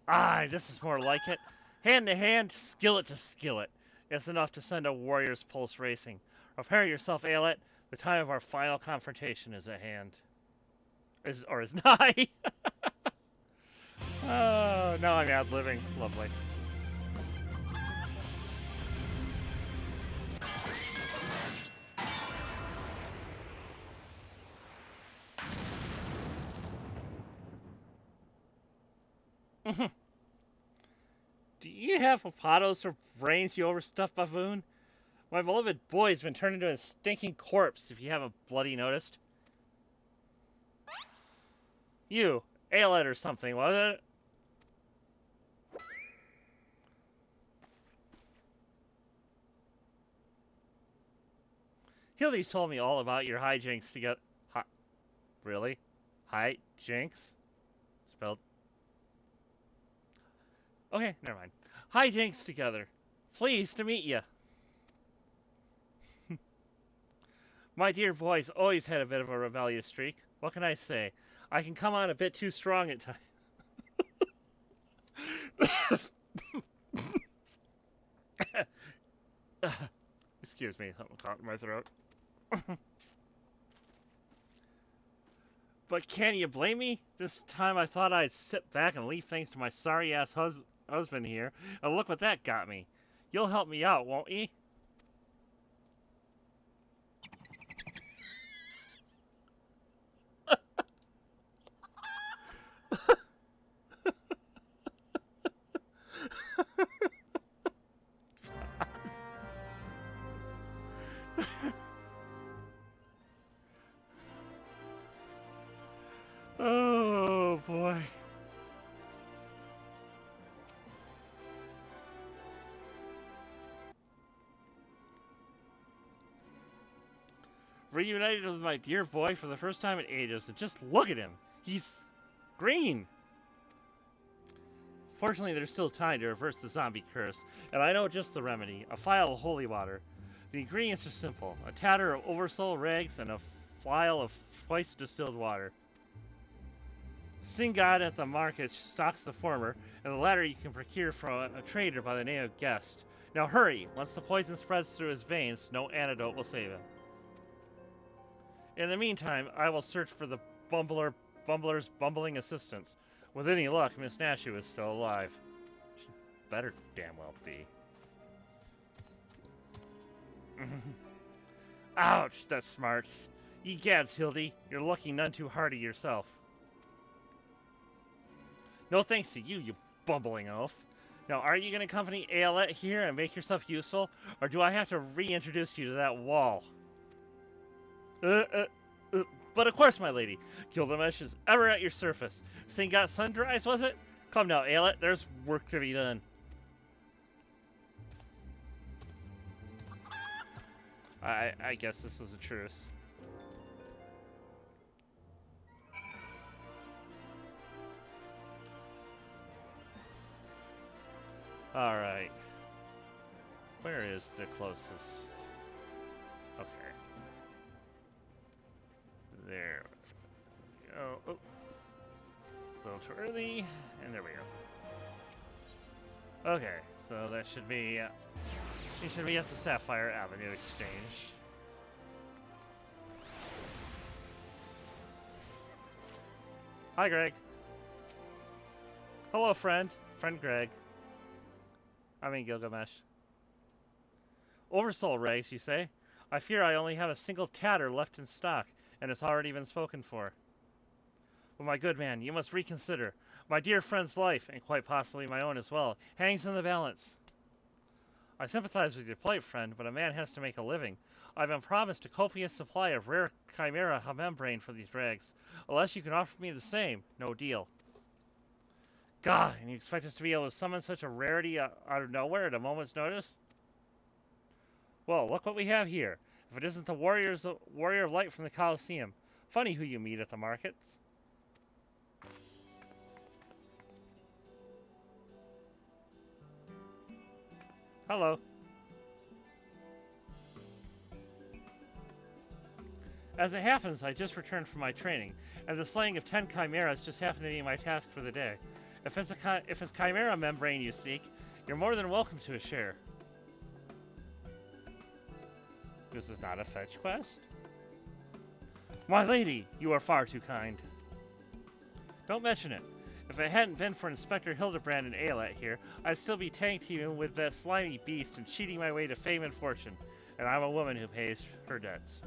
Aye, this is more like it. Hand to hand, skillet to skillet. It's enough to send a warrior's pulse racing. Prepare yourself, Aelet. The time of our final confrontation is at hand. Is nigh. Oh, now I'm ad-libbing. Lovely. Do you have potatoes for brains, you overstuffed buffoon? My beloved boy's been turned into a stinking corpse, if you haven't bloody noticed. You, Aelet or something, was it? Hildy's told me all about your hijinks to get... Really? Hijinks? Spelled... Okay, never mind. Hijinks together. Pleased to meet you. My dear boy's always had a bit of a rebellious streak. What can I say? I can come on a bit too strong at times. Excuse me, something caught in my throat. But can you blame me? This time I thought I'd sit back and leave things to my sorry-ass husband here, and look what that got me. You'll help me out, won't ye? Oh, boy. Reunited with my dear boy for the first time in ages, and just look at him. He's green. Fortunately, there's still time to reverse the zombie curse, and I know just the remedy. A phial of holy water. The ingredients are simple. A tatter of oversoul rags and a phial of twice distilled water. Singod at the market stocks the former, and the latter you can procure from a trader by the name of Guest. Now hurry! Once the poison spreads through his veins, no antidote will save him. In the meantime, I will search for the bumbler's bumbling assistants. With any luck, Miss Nashu is still alive. She better damn well be. Ouch, that smarts. Ye gads, Hildy, you're looking none too hardy yourself. No thanks to you, you bumbling oaf. Now, are you going to accompany Aelet here and make yourself useful, or do I have to reintroduce you to that wall? But of course, my lady, Gilgamesh is ever at your service. Singot Sunrise, was it? Come now, Aelet, there's work to be done. I guess this is a truce. Alright. Where is the closest? Okay. There we go. Oh. A little too early. And there we go. Okay, so that should be... he should be at the Sapphire Avenue Exchange. Hi, Greg. Hello, friend. Friend Greg. I mean Gilgamesh. Oversoul rags, you say? I fear I only have a single tatter left in stock, and it's already been spoken for. But my good man, you must reconsider. My dear friend's life, and quite possibly my own as well, hangs in the balance. I sympathize with your plight, friend, but a man has to make a living. I've been promised a copious supply of rare chimera membrane for these rags. Unless you can offer me the same, no deal. God, and you expect us to be able to summon such a rarity out of nowhere at a moment's notice? Well, look what we have here. If it isn't the warrior of light from the Colosseum. Funny who you meet at the markets. Hello. As it happens, I just returned from my training, and the slaying of 10 chimeras just happened to be my task for the day. If it's chimera membrane you seek, you're more than welcome to a share. This is not a fetch quest? My lady, you are far too kind. Don't mention it. If it hadn't been for Inspector Hildebrand and Aelet here, I'd still be tag teaming with that slimy beast and cheating my way to fame and fortune. And I'm a woman who pays her debts.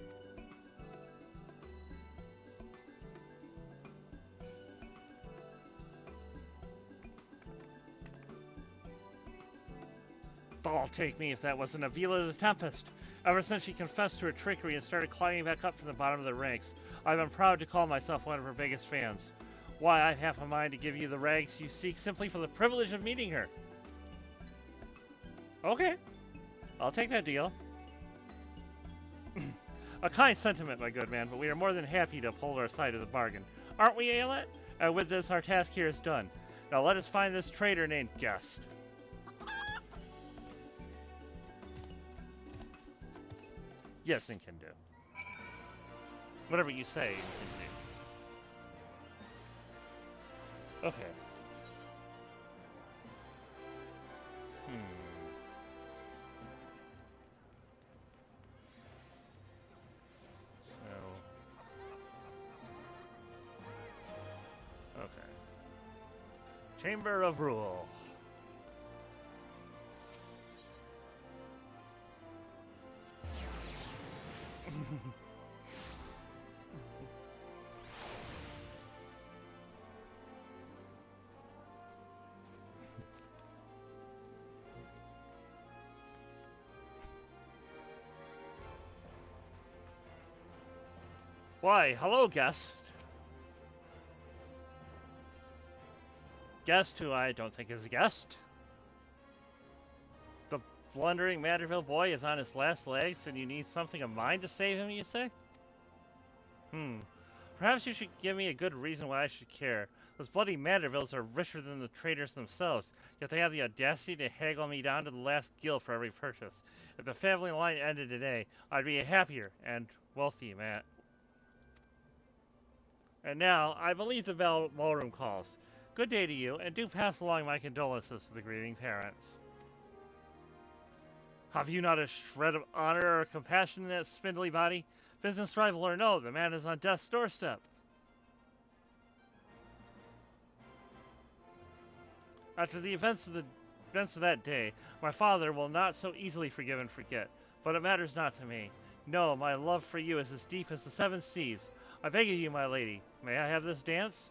Ball take me if that wasn't Avila the Tempest. Ever since she confessed to her trickery and started climbing back up from the bottom of the ranks, I've been proud to call myself one of her biggest fans. Why, I've half a mind to give you the rags you seek simply for the privilege of meeting her. Okay. I'll take that deal. A kind sentiment, my good man, but we are more than happy to uphold our side of the bargain. Aren't we, Aelet? And with this, our task here is done. Now let us find this traitor named Guest. Yes, and can do. Whatever you say, you can do. Okay. So. Okay. Chamber of Rule. Why, hello, guest. Guest who I don't think is a guest. The blundering Madderville boy is on his last legs and you need something of mine to save him, you say? Perhaps you should give me a good reason why I should care. Those bloody Maddervilles are richer than the traders themselves, yet they have the audacity to haggle me down to the last gil for every purchase. If the family line ended today, I'd be a happier and wealthy man. And now, I believe the ballroom calls. Good day to you, and do pass along my condolences to the grieving parents. Have you not a shred of honor or compassion in that spindly body? Business rival or no, the man is on death's doorstep. After the events of that day, my father will not so easily forgive and forget, but it matters not to me. No, my love for you is as deep as the seven seas. I beg of you, my lady, may I have this dance?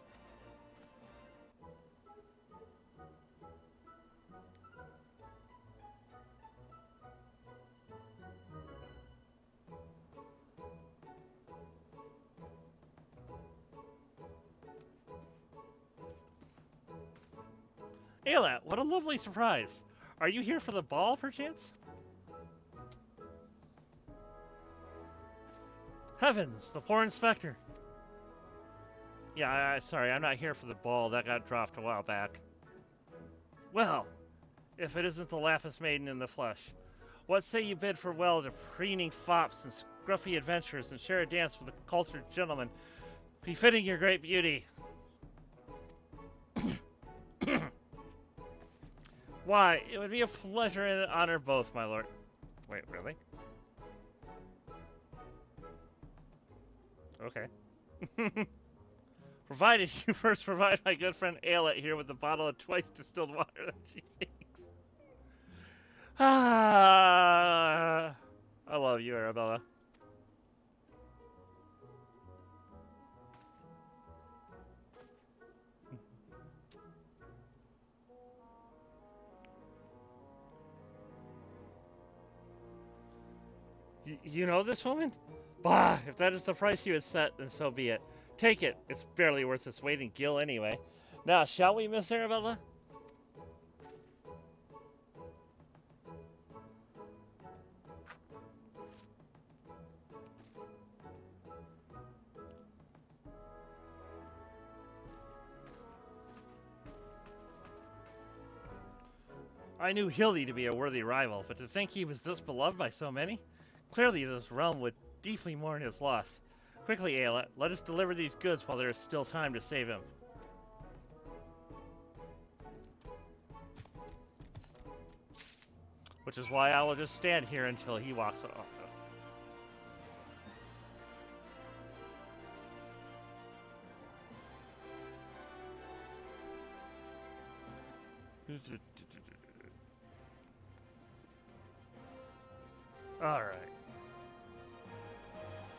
Aelet, what a lovely surprise. Are you here for the ball, perchance? Heavens, the poor inspector. Yeah, sorry, I'm not here for the ball. That got dropped a while back. Well, if it isn't the Lapis Maiden in the flesh. What say you bid farewell to preening fops and scruffy adventurers and share a dance with a cultured gentleman befitting your great beauty? Why? It would be a pleasure and an honor both, my lord. Wait, really? Okay. Provided you first provide my good friend Ayelet here with a bottle of twice distilled water that she thinks. Ah, I love you, Arabella. You know this woman? Bah, if that is the price you had set, then so be it. Take it. It's barely worth its weight in gil anyway. Now, shall we, Miss Arabella? I knew Hildy to be a worthy rival, but to think he was this beloved by so many? Clearly this realm would deeply mourn his loss. Quickly, Ayelet, let us deliver these goods while there is still time to save him. Which is why I will just stand here until he walks off. Alright.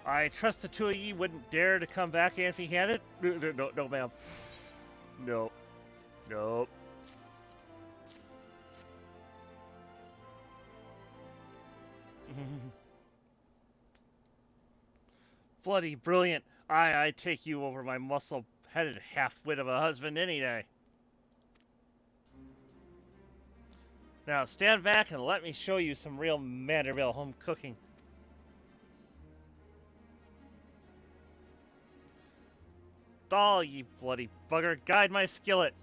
I trust the two of you wouldn't dare to come back empty-handed? No, ma'am. Nope. Nope. Bloody brilliant. I'd take you over my muscle-headed half-wit of a husband any day. Now stand back and let me show you some real Manderville home cooking. Oh, you bloody bugger, guide my skillet.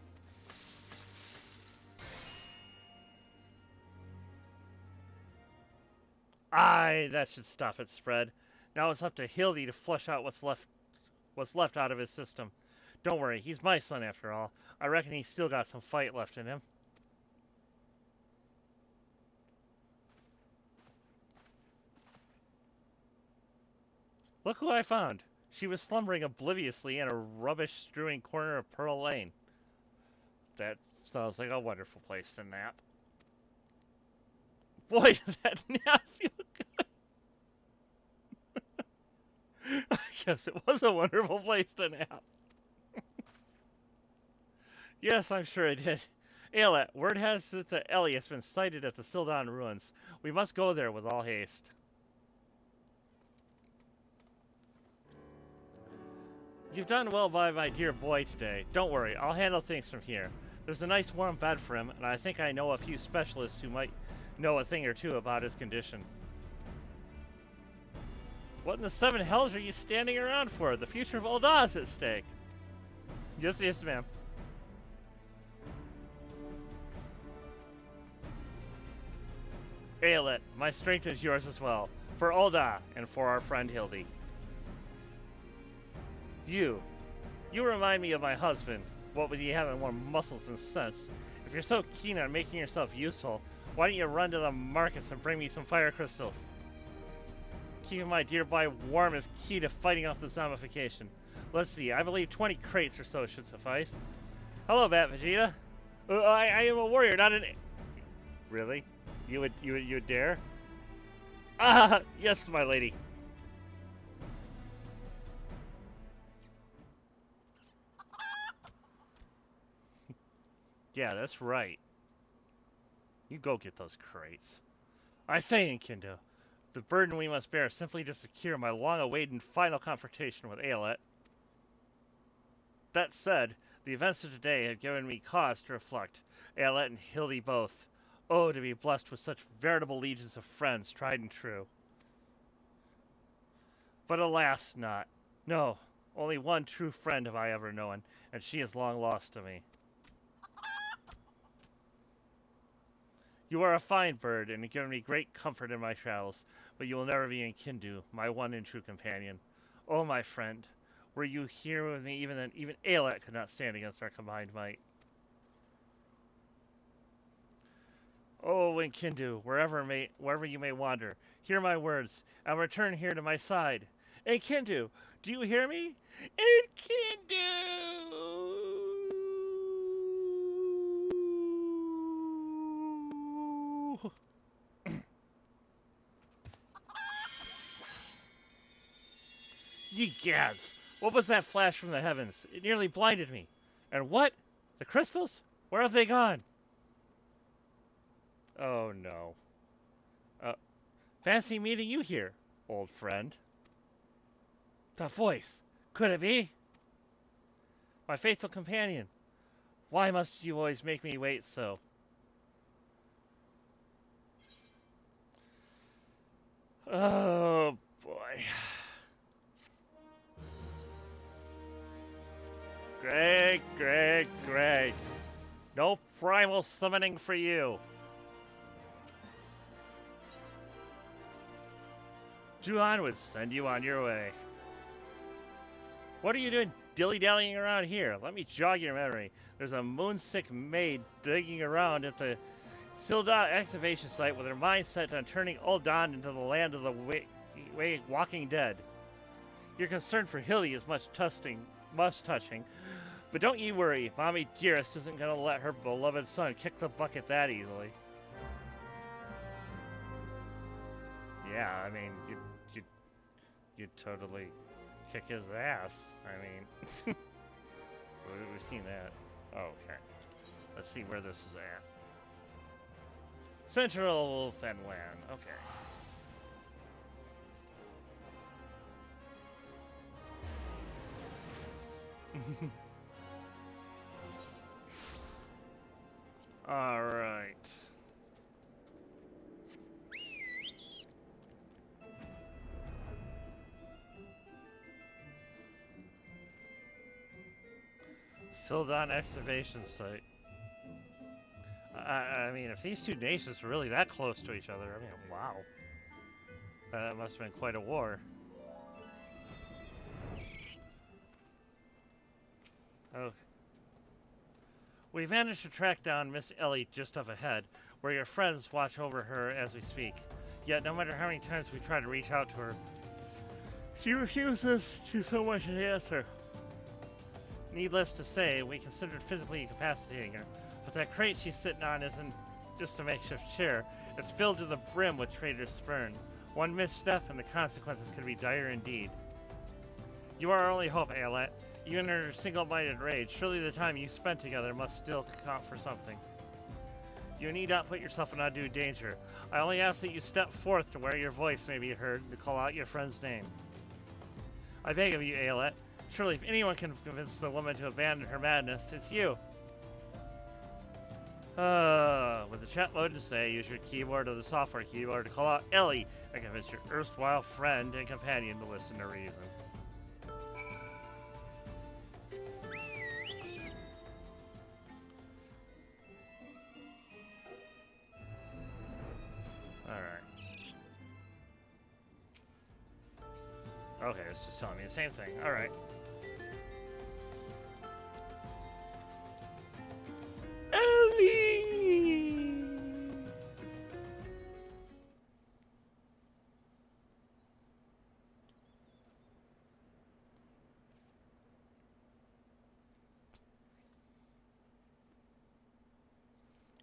Aye, that should stop its spread. Now it's up to Hildy to flush out what's left out of his system. Don't worry, he's my son after all. I reckon he's still got some fight left in him. Look who I found. She was slumbering obliviously in a rubbish-strewing corner of Pearl Lane. That sounds like a wonderful place to nap. Boy, did that nap feel good. I guess it was a wonderful place to nap. Yes, I'm sure it did. Ayelet, word has it that Ellie has been sighted at the Sildon ruins. We must go there with all haste. You've done well by my dear boy today. Don't worry, I'll handle things from here. There's a nice warm bed for him, and I think I know a few specialists who might know a thing or two about his condition. What in the seven hells are you standing around for? The future of Ul'dah is at stake. Yes, ma'am. Ayelet, my strength is yours as well. For Ul'dah, and for our friend Hildy. You remind me of my husband. What with you having more muscles than sense? If you're so keen on making yourself useful, why don't you run to the markets and bring me some fire crystals? Keeping my dear boy warm is key to fighting off the zombification. Let's see, I believe 20 crates or so should suffice. Hello, Bat Vegeta. I am a warrior, not an... Really? You would dare? Ah, yes, my lady. Yeah, that's right. You go get those crates. I say, Inkindo, the burden we must bear simply to secure my long-awaited final confrontation with Ayelet. That said, the events of today have given me cause to reflect. Ayelet and Hildy both. Oh, to be blessed with such veritable legions of friends, tried and true. But alas, not. No, only one true friend have I ever known, and she is long lost to me. You are a fine bird, and have given me great comfort in my travels, but you will never be Inkindu, my one and true companion. Oh, my friend, were you here with me even then? Even Ayelet could not stand against our combined might. Oh, Enkindu, wherever you may wander, hear my words, and return here to my side. Enkindu, do you hear me? Enkindu! Ye gads! What was that flash from the heavens? It nearly blinded me. And what? The crystals? Where have they gone? Oh no. Uh, Fancy meeting you here, old friend. That voice. Could it be? My faithful companion. Why must you always make me wait so? Oh boy. Greg. No primal summoning for you. Juhan would send you on your way. What are you doing dilly-dallying around here? Let me jog your memory. There's a moonsick maid digging around at the Sildar excavation site with her mind set on turning Uldan into the land of the walking dead. Your concern for Hildy is much touching, but don't you worry. Mommy Dearest isn't going to let her beloved son kick the bucket that easily. Yeah, I mean, you'd totally kick his ass. I mean, we've seen that. Oh, okay. Let's see where this is at. Central Fenland. Okay. All right. Sildon excavation site. I mean, if these two nations were really that close to each other, I mean, wow. That must have been quite a war. Okay. We managed to track down Miss Ellie just up ahead, where your friends watch over her as we speak. Yet, no matter how many times we try to reach out to her, she refuses to so much as answer. Needless to say, we considered physically incapacitating her, but that crate she's sitting on isn't just a makeshift chair. It's filled to the brim with traitor's spurn. One misstep and the consequences could be dire indeed. You are our only hope, Ayelet. Even in her single-minded rage, surely the time you spent together must still count for something. You need not put yourself in undue danger. I only ask that you step forth to where your voice may be heard to call out your friend's name. I beg of you, Ayelet. Surely if anyone can convince the woman to abandon her madness, it's you. With the chat loaded to say, use your keyboard or the software keyboard to call out Ellie and convince your erstwhile friend and companion to listen to reason. Alright. Okay, it's just telling me the same thing. Alright. Ellie!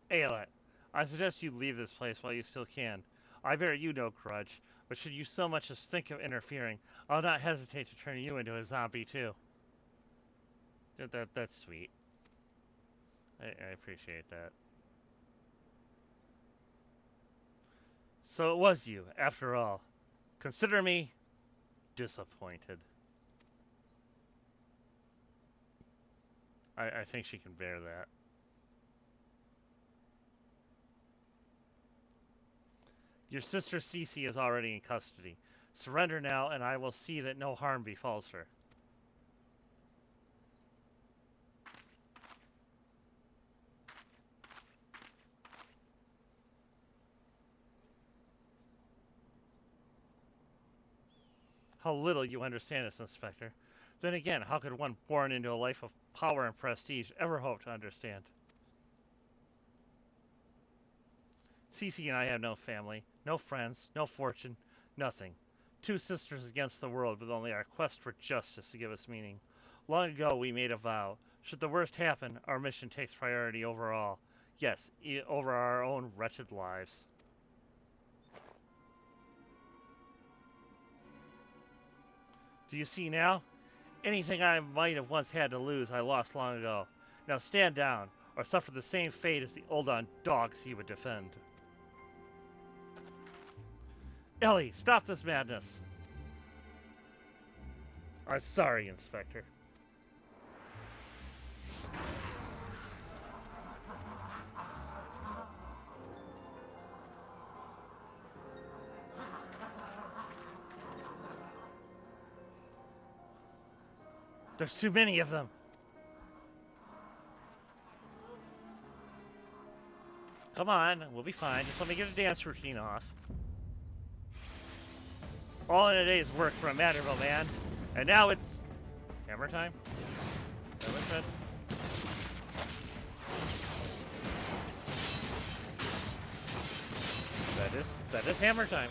Ayelet, I suggest you leave this place while you still can. I bear you no grudge, but should you so much as think of interfering, I'll not hesitate to turn you into a zombie too. That's sweet. I appreciate that. So it was you, after all. Consider me disappointed. I think she can bear that. Your sister Cece is already in custody. Surrender now, and I will see that no harm befalls her. How little you understand this, Inspector. Then again, how could one born into a life of power and prestige ever hope to understand? Cece and I have no family, no friends, no fortune, nothing. Two sisters against the world with only our quest for justice to give us meaning. Long ago we made a vow. Should the worst happen, our mission takes priority over all. Yes, over our own wretched lives. Do you see now? Anything I might have once had to lose, I lost long ago. Now stand down, or suffer the same fate as the Uldon dogs he would defend. Ellie, stop this madness! I'm sorry, Inspector. There's too many of them. Come on, we'll be fine. Just let me get a dance routine off. All in a day's work for a Madrigal man. And now it's... hammer time? Is that what I said? That is hammer time.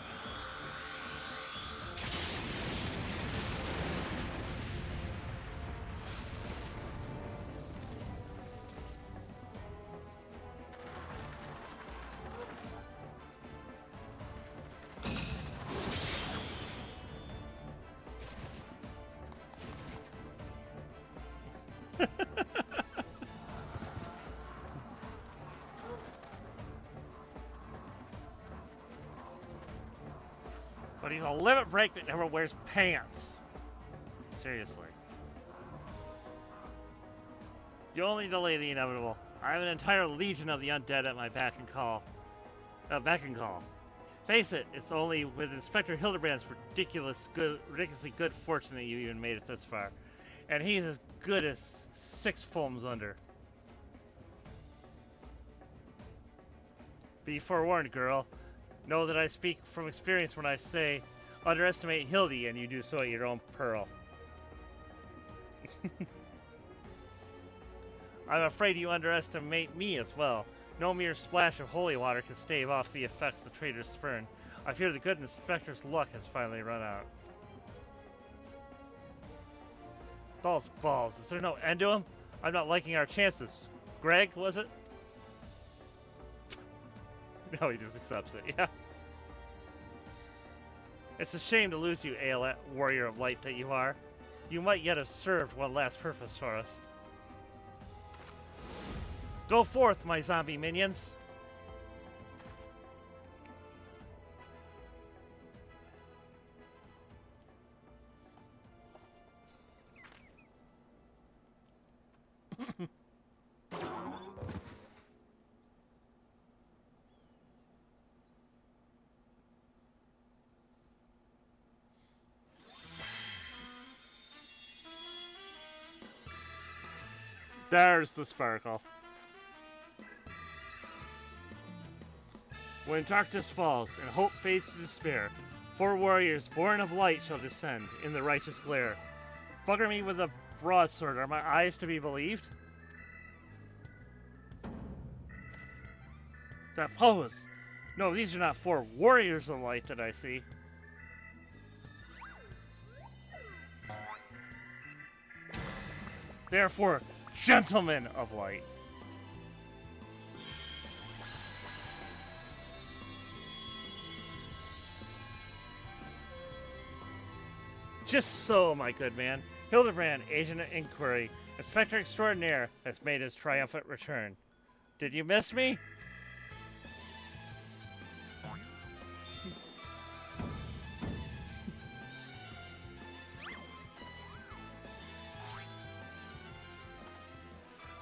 But he's a limit break that never wears pants. Seriously. You only delay the inevitable. I have an entire legion of the undead at my beck and call. Face it, it's only with Inspector Hildebrand's ridiculously good fortune that you even made it this far. And he's as good as 6 foams under. Be forewarned, girl. Know that I speak from experience when I say, underestimate Hildy, and you do so at your own peril. I'm afraid you underestimate me as well. No mere splash of holy water can stave off the effects of Traitor's spurn. I fear the good inspector's luck has finally run out. Balls. Is there no end to him? I'm not liking our chances. Greg, was it? No, he just accepts it, yeah. It's a shame to lose you, Aeolette, warrior of light that you are. You might yet have served one last purpose for us. Go forth, my zombie minions! There's the sparkle. When darkness falls and hope fades to despair, 4 warriors born of light shall descend in the righteous glare. Bugger me with a broadsword. Are my eyes to be believed? That pose! No, these are not 4 warriors of light that I see. They are 4 gentlemen of light. Just so, my good man. Hildebrand, agent of inquiry, Inspector Extraordinaire, has made his triumphant return. Did you miss me?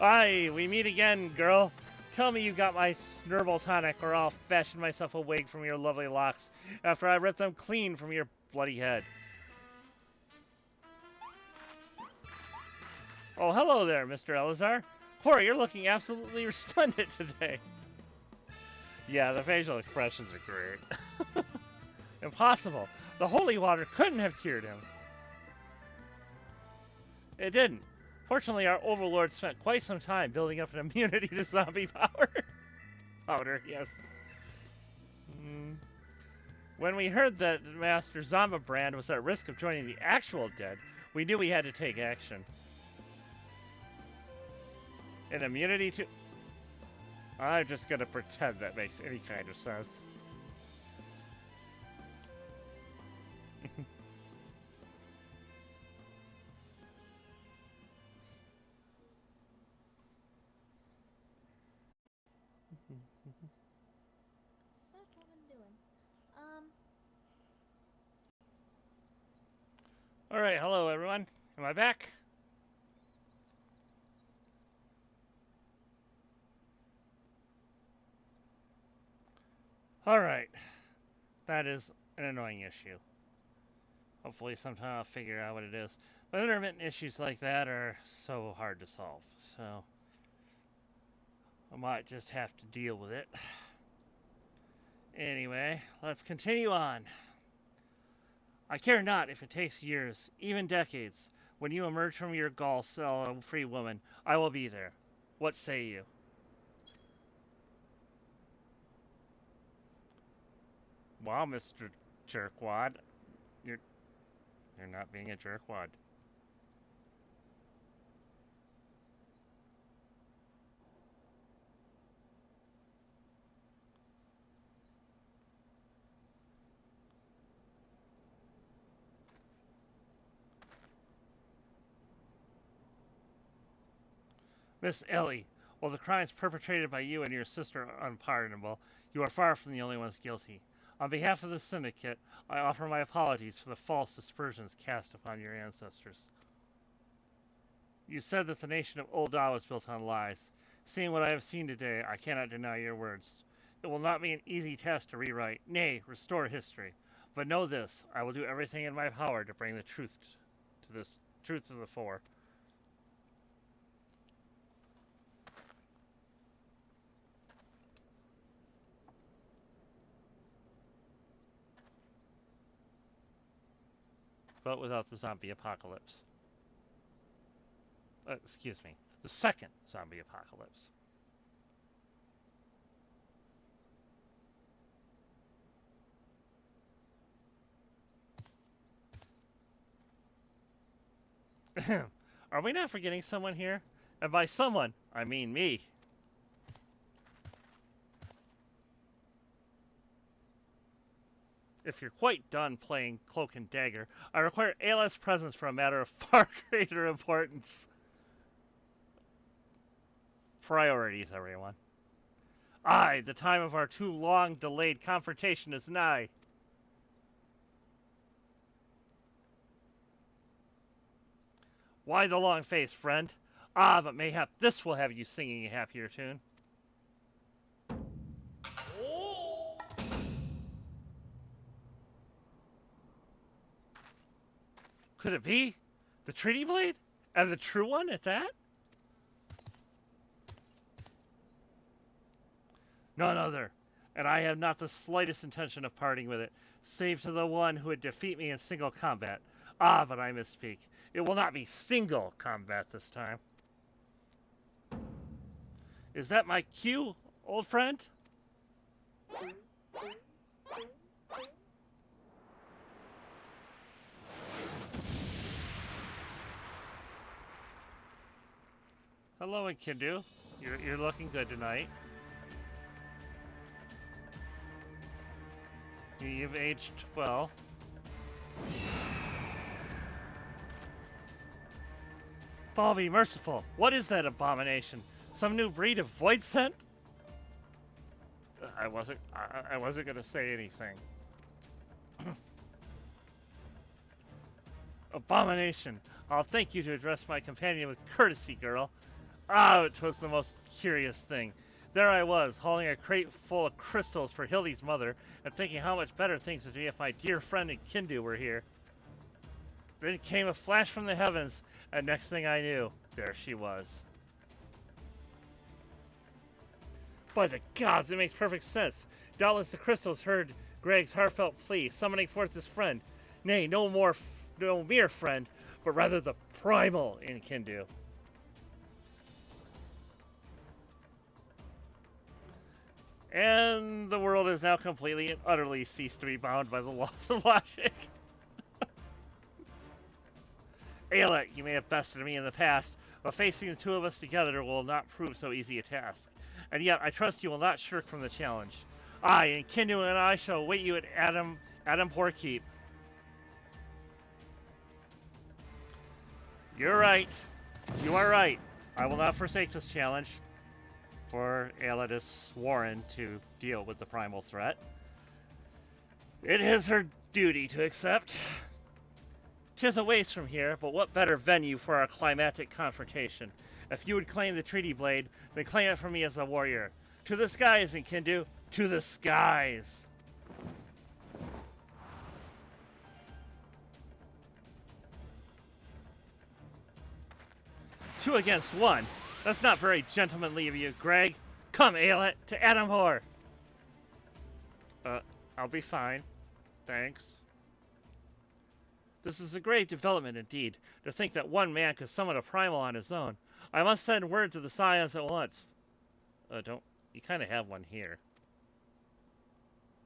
Aye, we meet again, girl. Tell me you got my snurble tonic, or I'll fashion myself a wig from your lovely locks after I rip them clean from your bloody head. Oh, hello there, Mr. Elazar. Cora, you're looking absolutely resplendent today. Yeah, the facial expressions are great. Impossible. The holy water couldn't have cured him. It didn't. Fortunately, our overlord spent quite some time building up an immunity to zombie powder. Powder, yes. When we heard that Master Hildebrand was at risk of joining the actual dead, we knew we had to take action. An immunity to... I'm just gonna pretend that makes any kind of sense. Alright, hello everyone. Am I back? Alright. That is an annoying issue. Hopefully sometime I'll figure out what it is. But intermittent issues like that are so hard to solve, so I might just have to deal with it. Anyway, let's continue on. I care not if it takes years, even decades. When you emerge from your gall cell a free woman, I will be there. What say you? Wow, Mr. Jerkwad. You're not being a jerkwad. Miss Ellie, while the crimes perpetrated by you and your sister are unpardonable, you are far from the only ones guilty. On behalf of the Syndicate, I offer my apologies for the false aspersions cast upon your ancestors. You said that the nation of Old Da was built on lies. Seeing what I have seen today, I cannot deny your words. It will not be an easy task to rewrite, nay, restore history. But know this, I will do everything in my power to bring the truth to the fore. But without the zombie apocalypse. Excuse me. The second zombie apocalypse. Are we not forgetting someone here? And by someone, I mean me. If you're quite done playing Cloak and Dagger, I require Ayla's presence for a matter of far greater importance. Priorities, everyone. Aye, the time of our too long delayed confrontation is nigh. Why the long face, friend? Ah, but mayhap this will have you singing a happier tune. Could it be? The Treaty Blade? And the true one at that? None other. And I have not the slightest intention of parting with it, save to the one who would defeat me in single combat. Ah, but I misspeak. It will not be single combat this time. Is that my cue, old friend? Hello, Enkidu. You're looking good tonight. You've aged well. Fall be merciful. What is that abomination? Some new breed of void scent? I wasn't gonna say anything. Abomination. I'll thank you to address my companion with courtesy, girl. Ah, it was the most curious thing. There I was, hauling a crate full of crystals for Hildy's mother, and thinking how much better things would be if my dear friend Enkidu were here. Then came a flash from the heavens, and next thing I knew, there she was. By the gods, it makes perfect sense. Doubtless the crystals heard Greg's heartfelt plea, summoning forth his friend. Nay, no mere friend, but rather the primal Enkidu. And the world has now completely and utterly ceased to be bound by the laws of logic. Ayelet, you may have bested me in the past, but facing the two of us together will not prove so easy a task. And yet, I trust you will not shirk from the challenge. I, and Kindu and I shall await you at Adam Porkeep. You're right. You are right. I will not forsake this challenge, for Ayelet is sworn to deal with the primal threat. It is her duty to accept. 'Tis a ways from here, but what better venue for our climatic confrontation? If you would claim the treaty blade, then claim it from me as a warrior. To the skies, Enkindu! To the skies! Two against one? That's not very gentlemanly of you, Greg. Come, Ayelet, to Adamhor! I'll be fine. Thanks. This is a great development indeed, to think that one man could summon a primal on his own. I must send word to the Scions at once. Don't... You kind of have one here.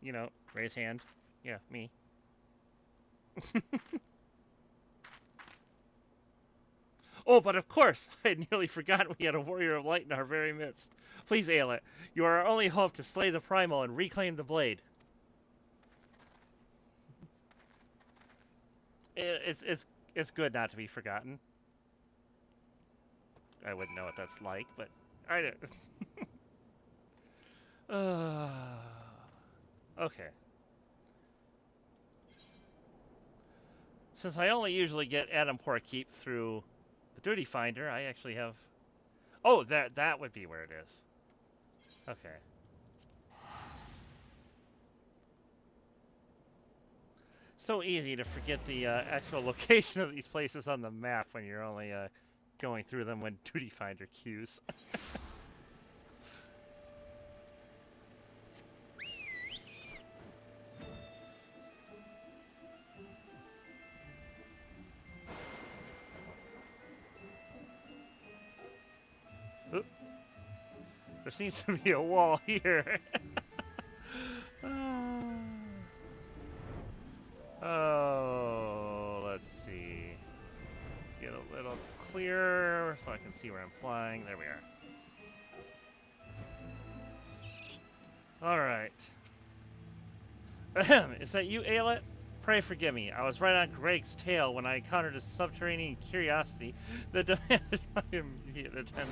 You know, raise hand. Yeah, me. Oh, but of course! I had nearly forgotten we had a warrior of light in our very midst. Please, Ayelet, you are our only hope to slay the primal and reclaim the blade. It's good not to be forgotten. I wouldn't know what that's like, but I don't. Okay. Since I only usually get Adam Porkeep through the Duty Finder, I actually have... Oh, that would be where it is. Okay. So easy to forget the actual location of these places on the map when you're only going through them when Duty Finder queues. Oop. There seems to be a wall here. Oh, let's see. Get a little clearer so I can see where I'm flying. There we are. Alright. Ahem. Is that you, Ayelet? Pray forgive me. I was right on Greg's tail when I encountered a subterranean curiosity that demanded my immediate attention.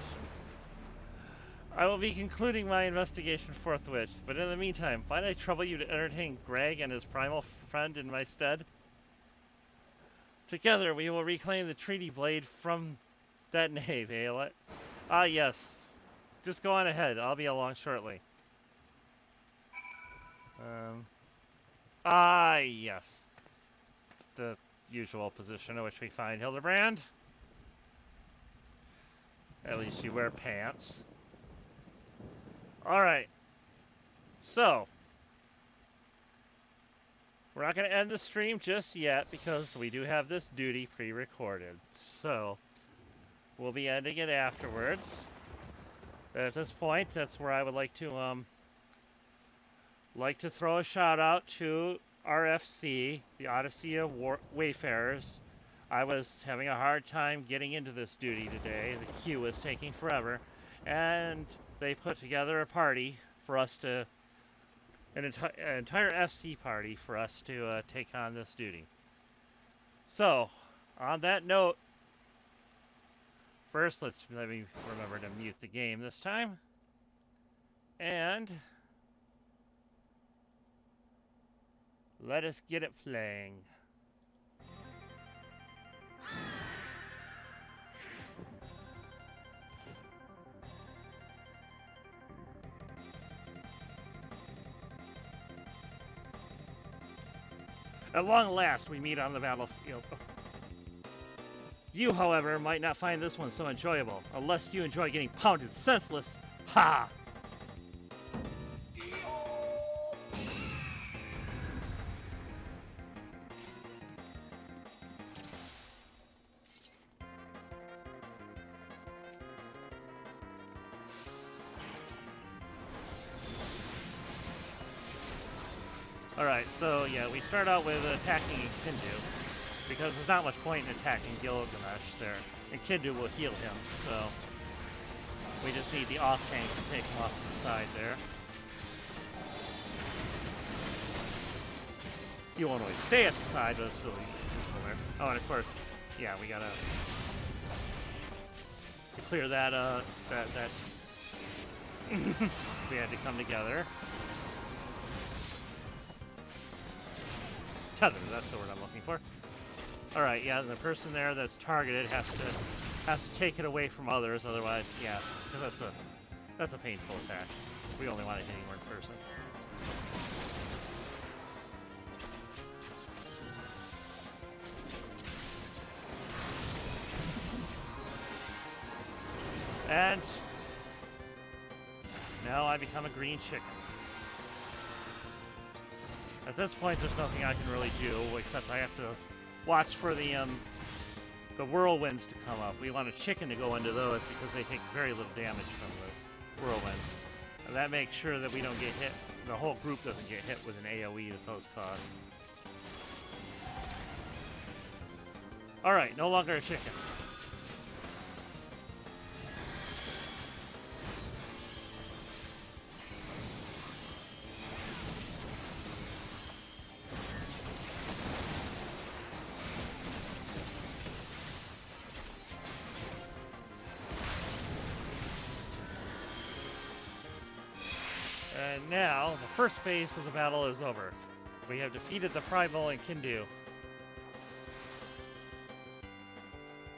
I will be concluding my investigation forthwith, but in the meantime, might I trouble you to entertain Greg and his primal friend in my stead? Together we will reclaim the treaty blade from that knave, Ayelet. Ah, yes. Just go on ahead. I'll be along shortly. Ah, yes. The usual position in which we find Hildebrand. At least you wear pants. Alright. So. We're not going to end the stream just yet because we do have this duty pre-recorded. So. We'll be ending it afterwards. At this point, that's where I would like to throw a shout out to RFC, the Odyssey of Wayfarers. I was having a hard time getting into this duty today. The queue was taking forever. And they put together a party for us to, an entire FC party for us to take on this duty. So, on that note, first let me remember to mute the game this time. And let us get it playing. At long last, we meet on the battlefield. You, however, might not find this one so enjoyable, unless you enjoy getting pounded senseless. Ha! Alright, so yeah, we start out with attacking Kindu, because there's not much point in attacking Gilgamesh there, and Kindu will heal him, so we just need the off-tank to take him off to the side there. You won't always stay at the side, but it's still useful there. Oh, and of course, yeah, we gotta clear that, we had to come together. Tether, that's the word I'm looking for. Alright, yeah, the person there that's targeted has to take it away from others, otherwise, yeah, because that's a painful attack. We only want it hitting one person. And now I become a green chicken. At this point, there's nothing I can really do except I have to watch for the whirlwinds to come up. We want a chicken to go into those because they take very little damage from the whirlwinds. And that makes sure that we don't get hit, the whole group doesn't get hit with an AoE that those cause. Alright, no longer a chicken. And now, the first phase of the battle is over. We have defeated the Primal and Kindu.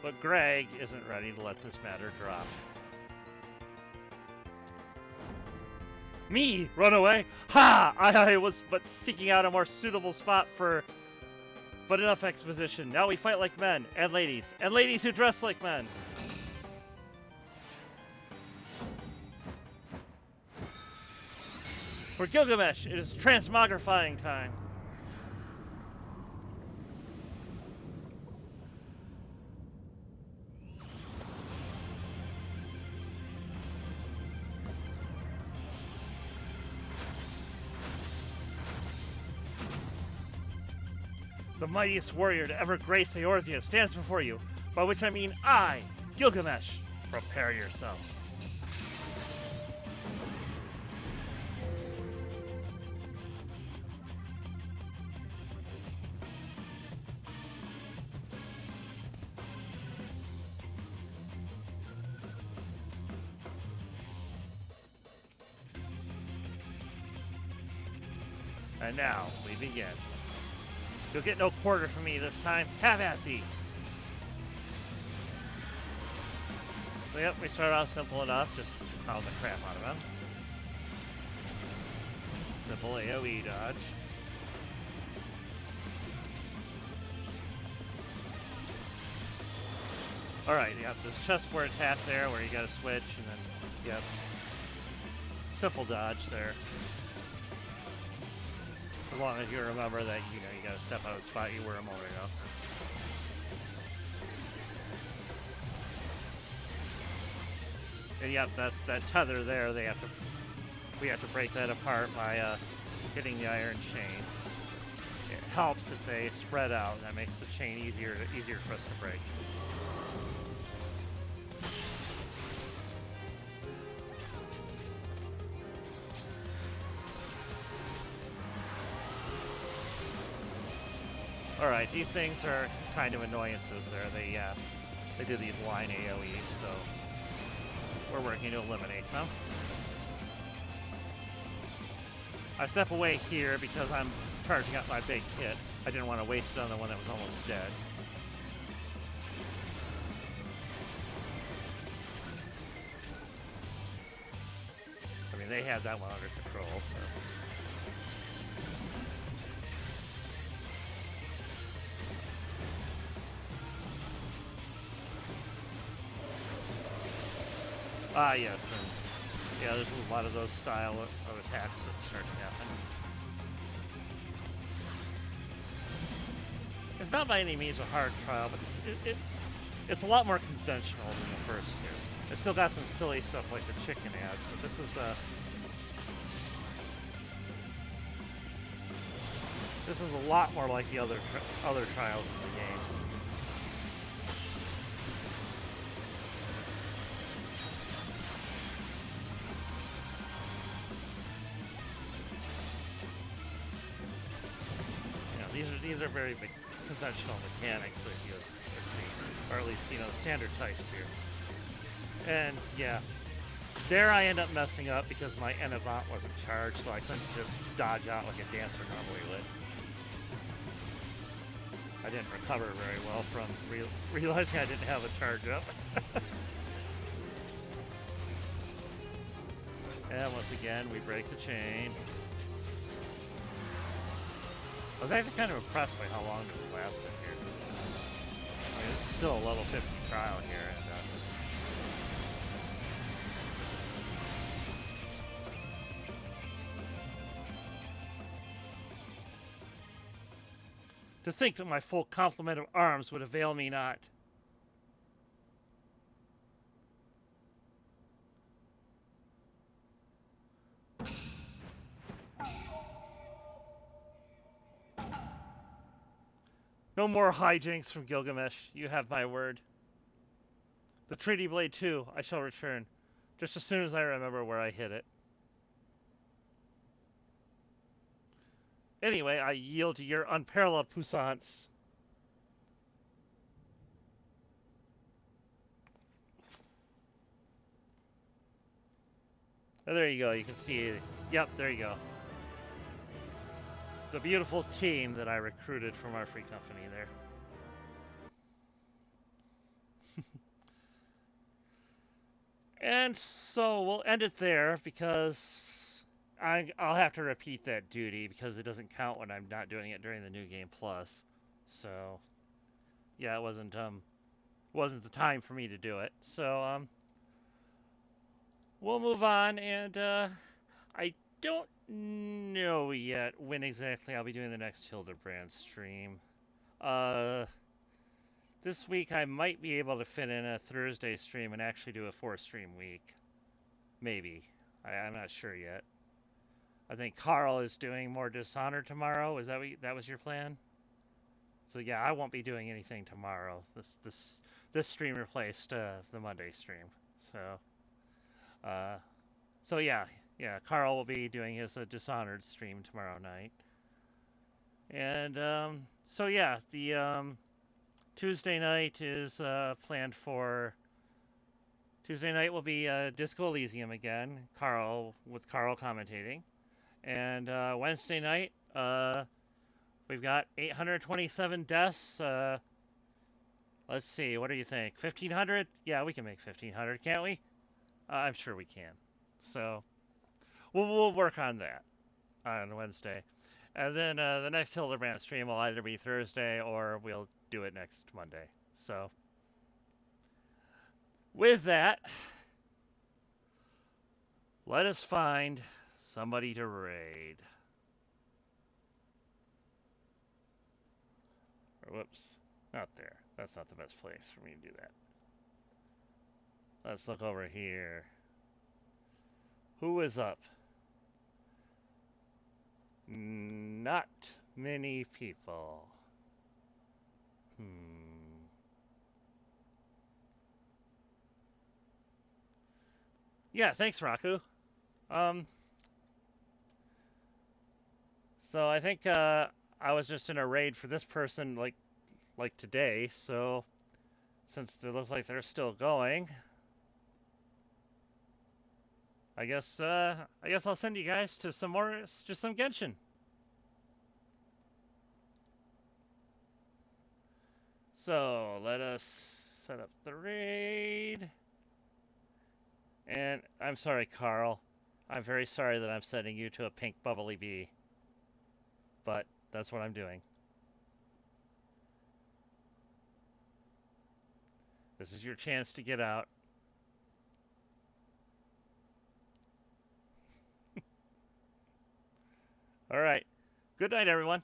But Greg isn't ready to let this matter drop. Me? Run away? Ha! I was but seeking out a more suitable spot for... But enough exposition. Now we fight like men. And ladies who dress like men. For Gilgamesh, it is transmogrifying time. The mightiest warrior to ever grace Eorzea stands before you, by which I mean I, Gilgamesh. Prepare yourself. And now, we begin. You'll get no quarter from me this time. Have at thee! So yep, we start off simple enough, just pound the crap out of him. Simple AoE dodge. Alright, yep, this chessboard tap there where you gotta switch, and then, yep. Simple dodge there. As long as you remember that, you know, you gotta step out of the spot you were a moment ago. And yep, that tether there, we have to break that apart by hitting the iron chain. It helps if they spread out. That makes the chain easier for us to break. Alright, these things are kind of annoyances there. They do these line AoEs, so we're working to eliminate them. I step away here because I'm charging up my big hit. I didn't want to waste it on the one that was almost dead. I mean, they had that one under control, so... Ah, yes, and yeah, there's a lot of those style of attacks that start to happen. It's not by any means a hard trial, but it's a lot more conventional than the first two. It's still got some silly stuff like the chicken ads, but this is This is a lot more like the other trials in the game. These are very big conventional mechanics that you see, or at least the standard types here. And yeah, there I end up messing up because my Enavant wasn't charged, so I couldn't just dodge out like a dancer normally would. I didn't recover very well from realizing I didn't have a charge up. And once again, we break the chain. I was actually kind of impressed by how long this lasted here. I mean, this is still a level 50 trial here. And, to think that my full complement of arms would avail me not. No more hijinks from Gilgamesh. You have my word. The Trinity Blade 2, I shall return. Just as soon as I remember where I hit it. Anyway, I yield to your unparalleled puissance. Oh, there you go. You can see it. Yep, there you go. The beautiful team that I recruited from our free company there. And so we'll end it there because I'll have to repeat that duty because it doesn't count when I'm not doing it during the New Game Plus. So yeah, it wasn't the time for me to do it. So we'll move on, and I don't know yet when exactly I'll be doing the next Hildebrand stream. This week I might be able to fit in a Thursday stream and actually do a 4-stream week. Maybe. I'm not sure yet. I think Carl is doing more Dishonored tomorrow. Is that was your plan? So yeah, I won't be doing anything tomorrow. This stream replaced the Monday stream. So yeah, Carl will be doing his Dishonored stream tomorrow night. And so yeah, the Tuesday night is planned for. Tuesday night will be Disco Elysium again. Carl commentating, and Wednesday night we've got 827 deaths. Let's see, what do you think? 1,500? Yeah, we can make 1,500, can't we? I'm sure we can. So we'll work on that on Wednesday, and then the next Hildebrand stream will either be Thursday or we'll do it next Monday. So with that, let us find somebody to raid. Or whoops, not there. That's not the best place for me to do that. Let's look over here. Who is up? Not many people. Yeah, thanks, Raku. So I think I was just in a raid for this person like today, so since it looks like they're still going, I guess I'll send you guys to some Genshin. So let us set up the raid. And I'm sorry, Carl. I'm very sorry that I'm sending you to a pink bubbly bee. But that's what I'm doing. This is your chance to get out. All right. Good night, everyone.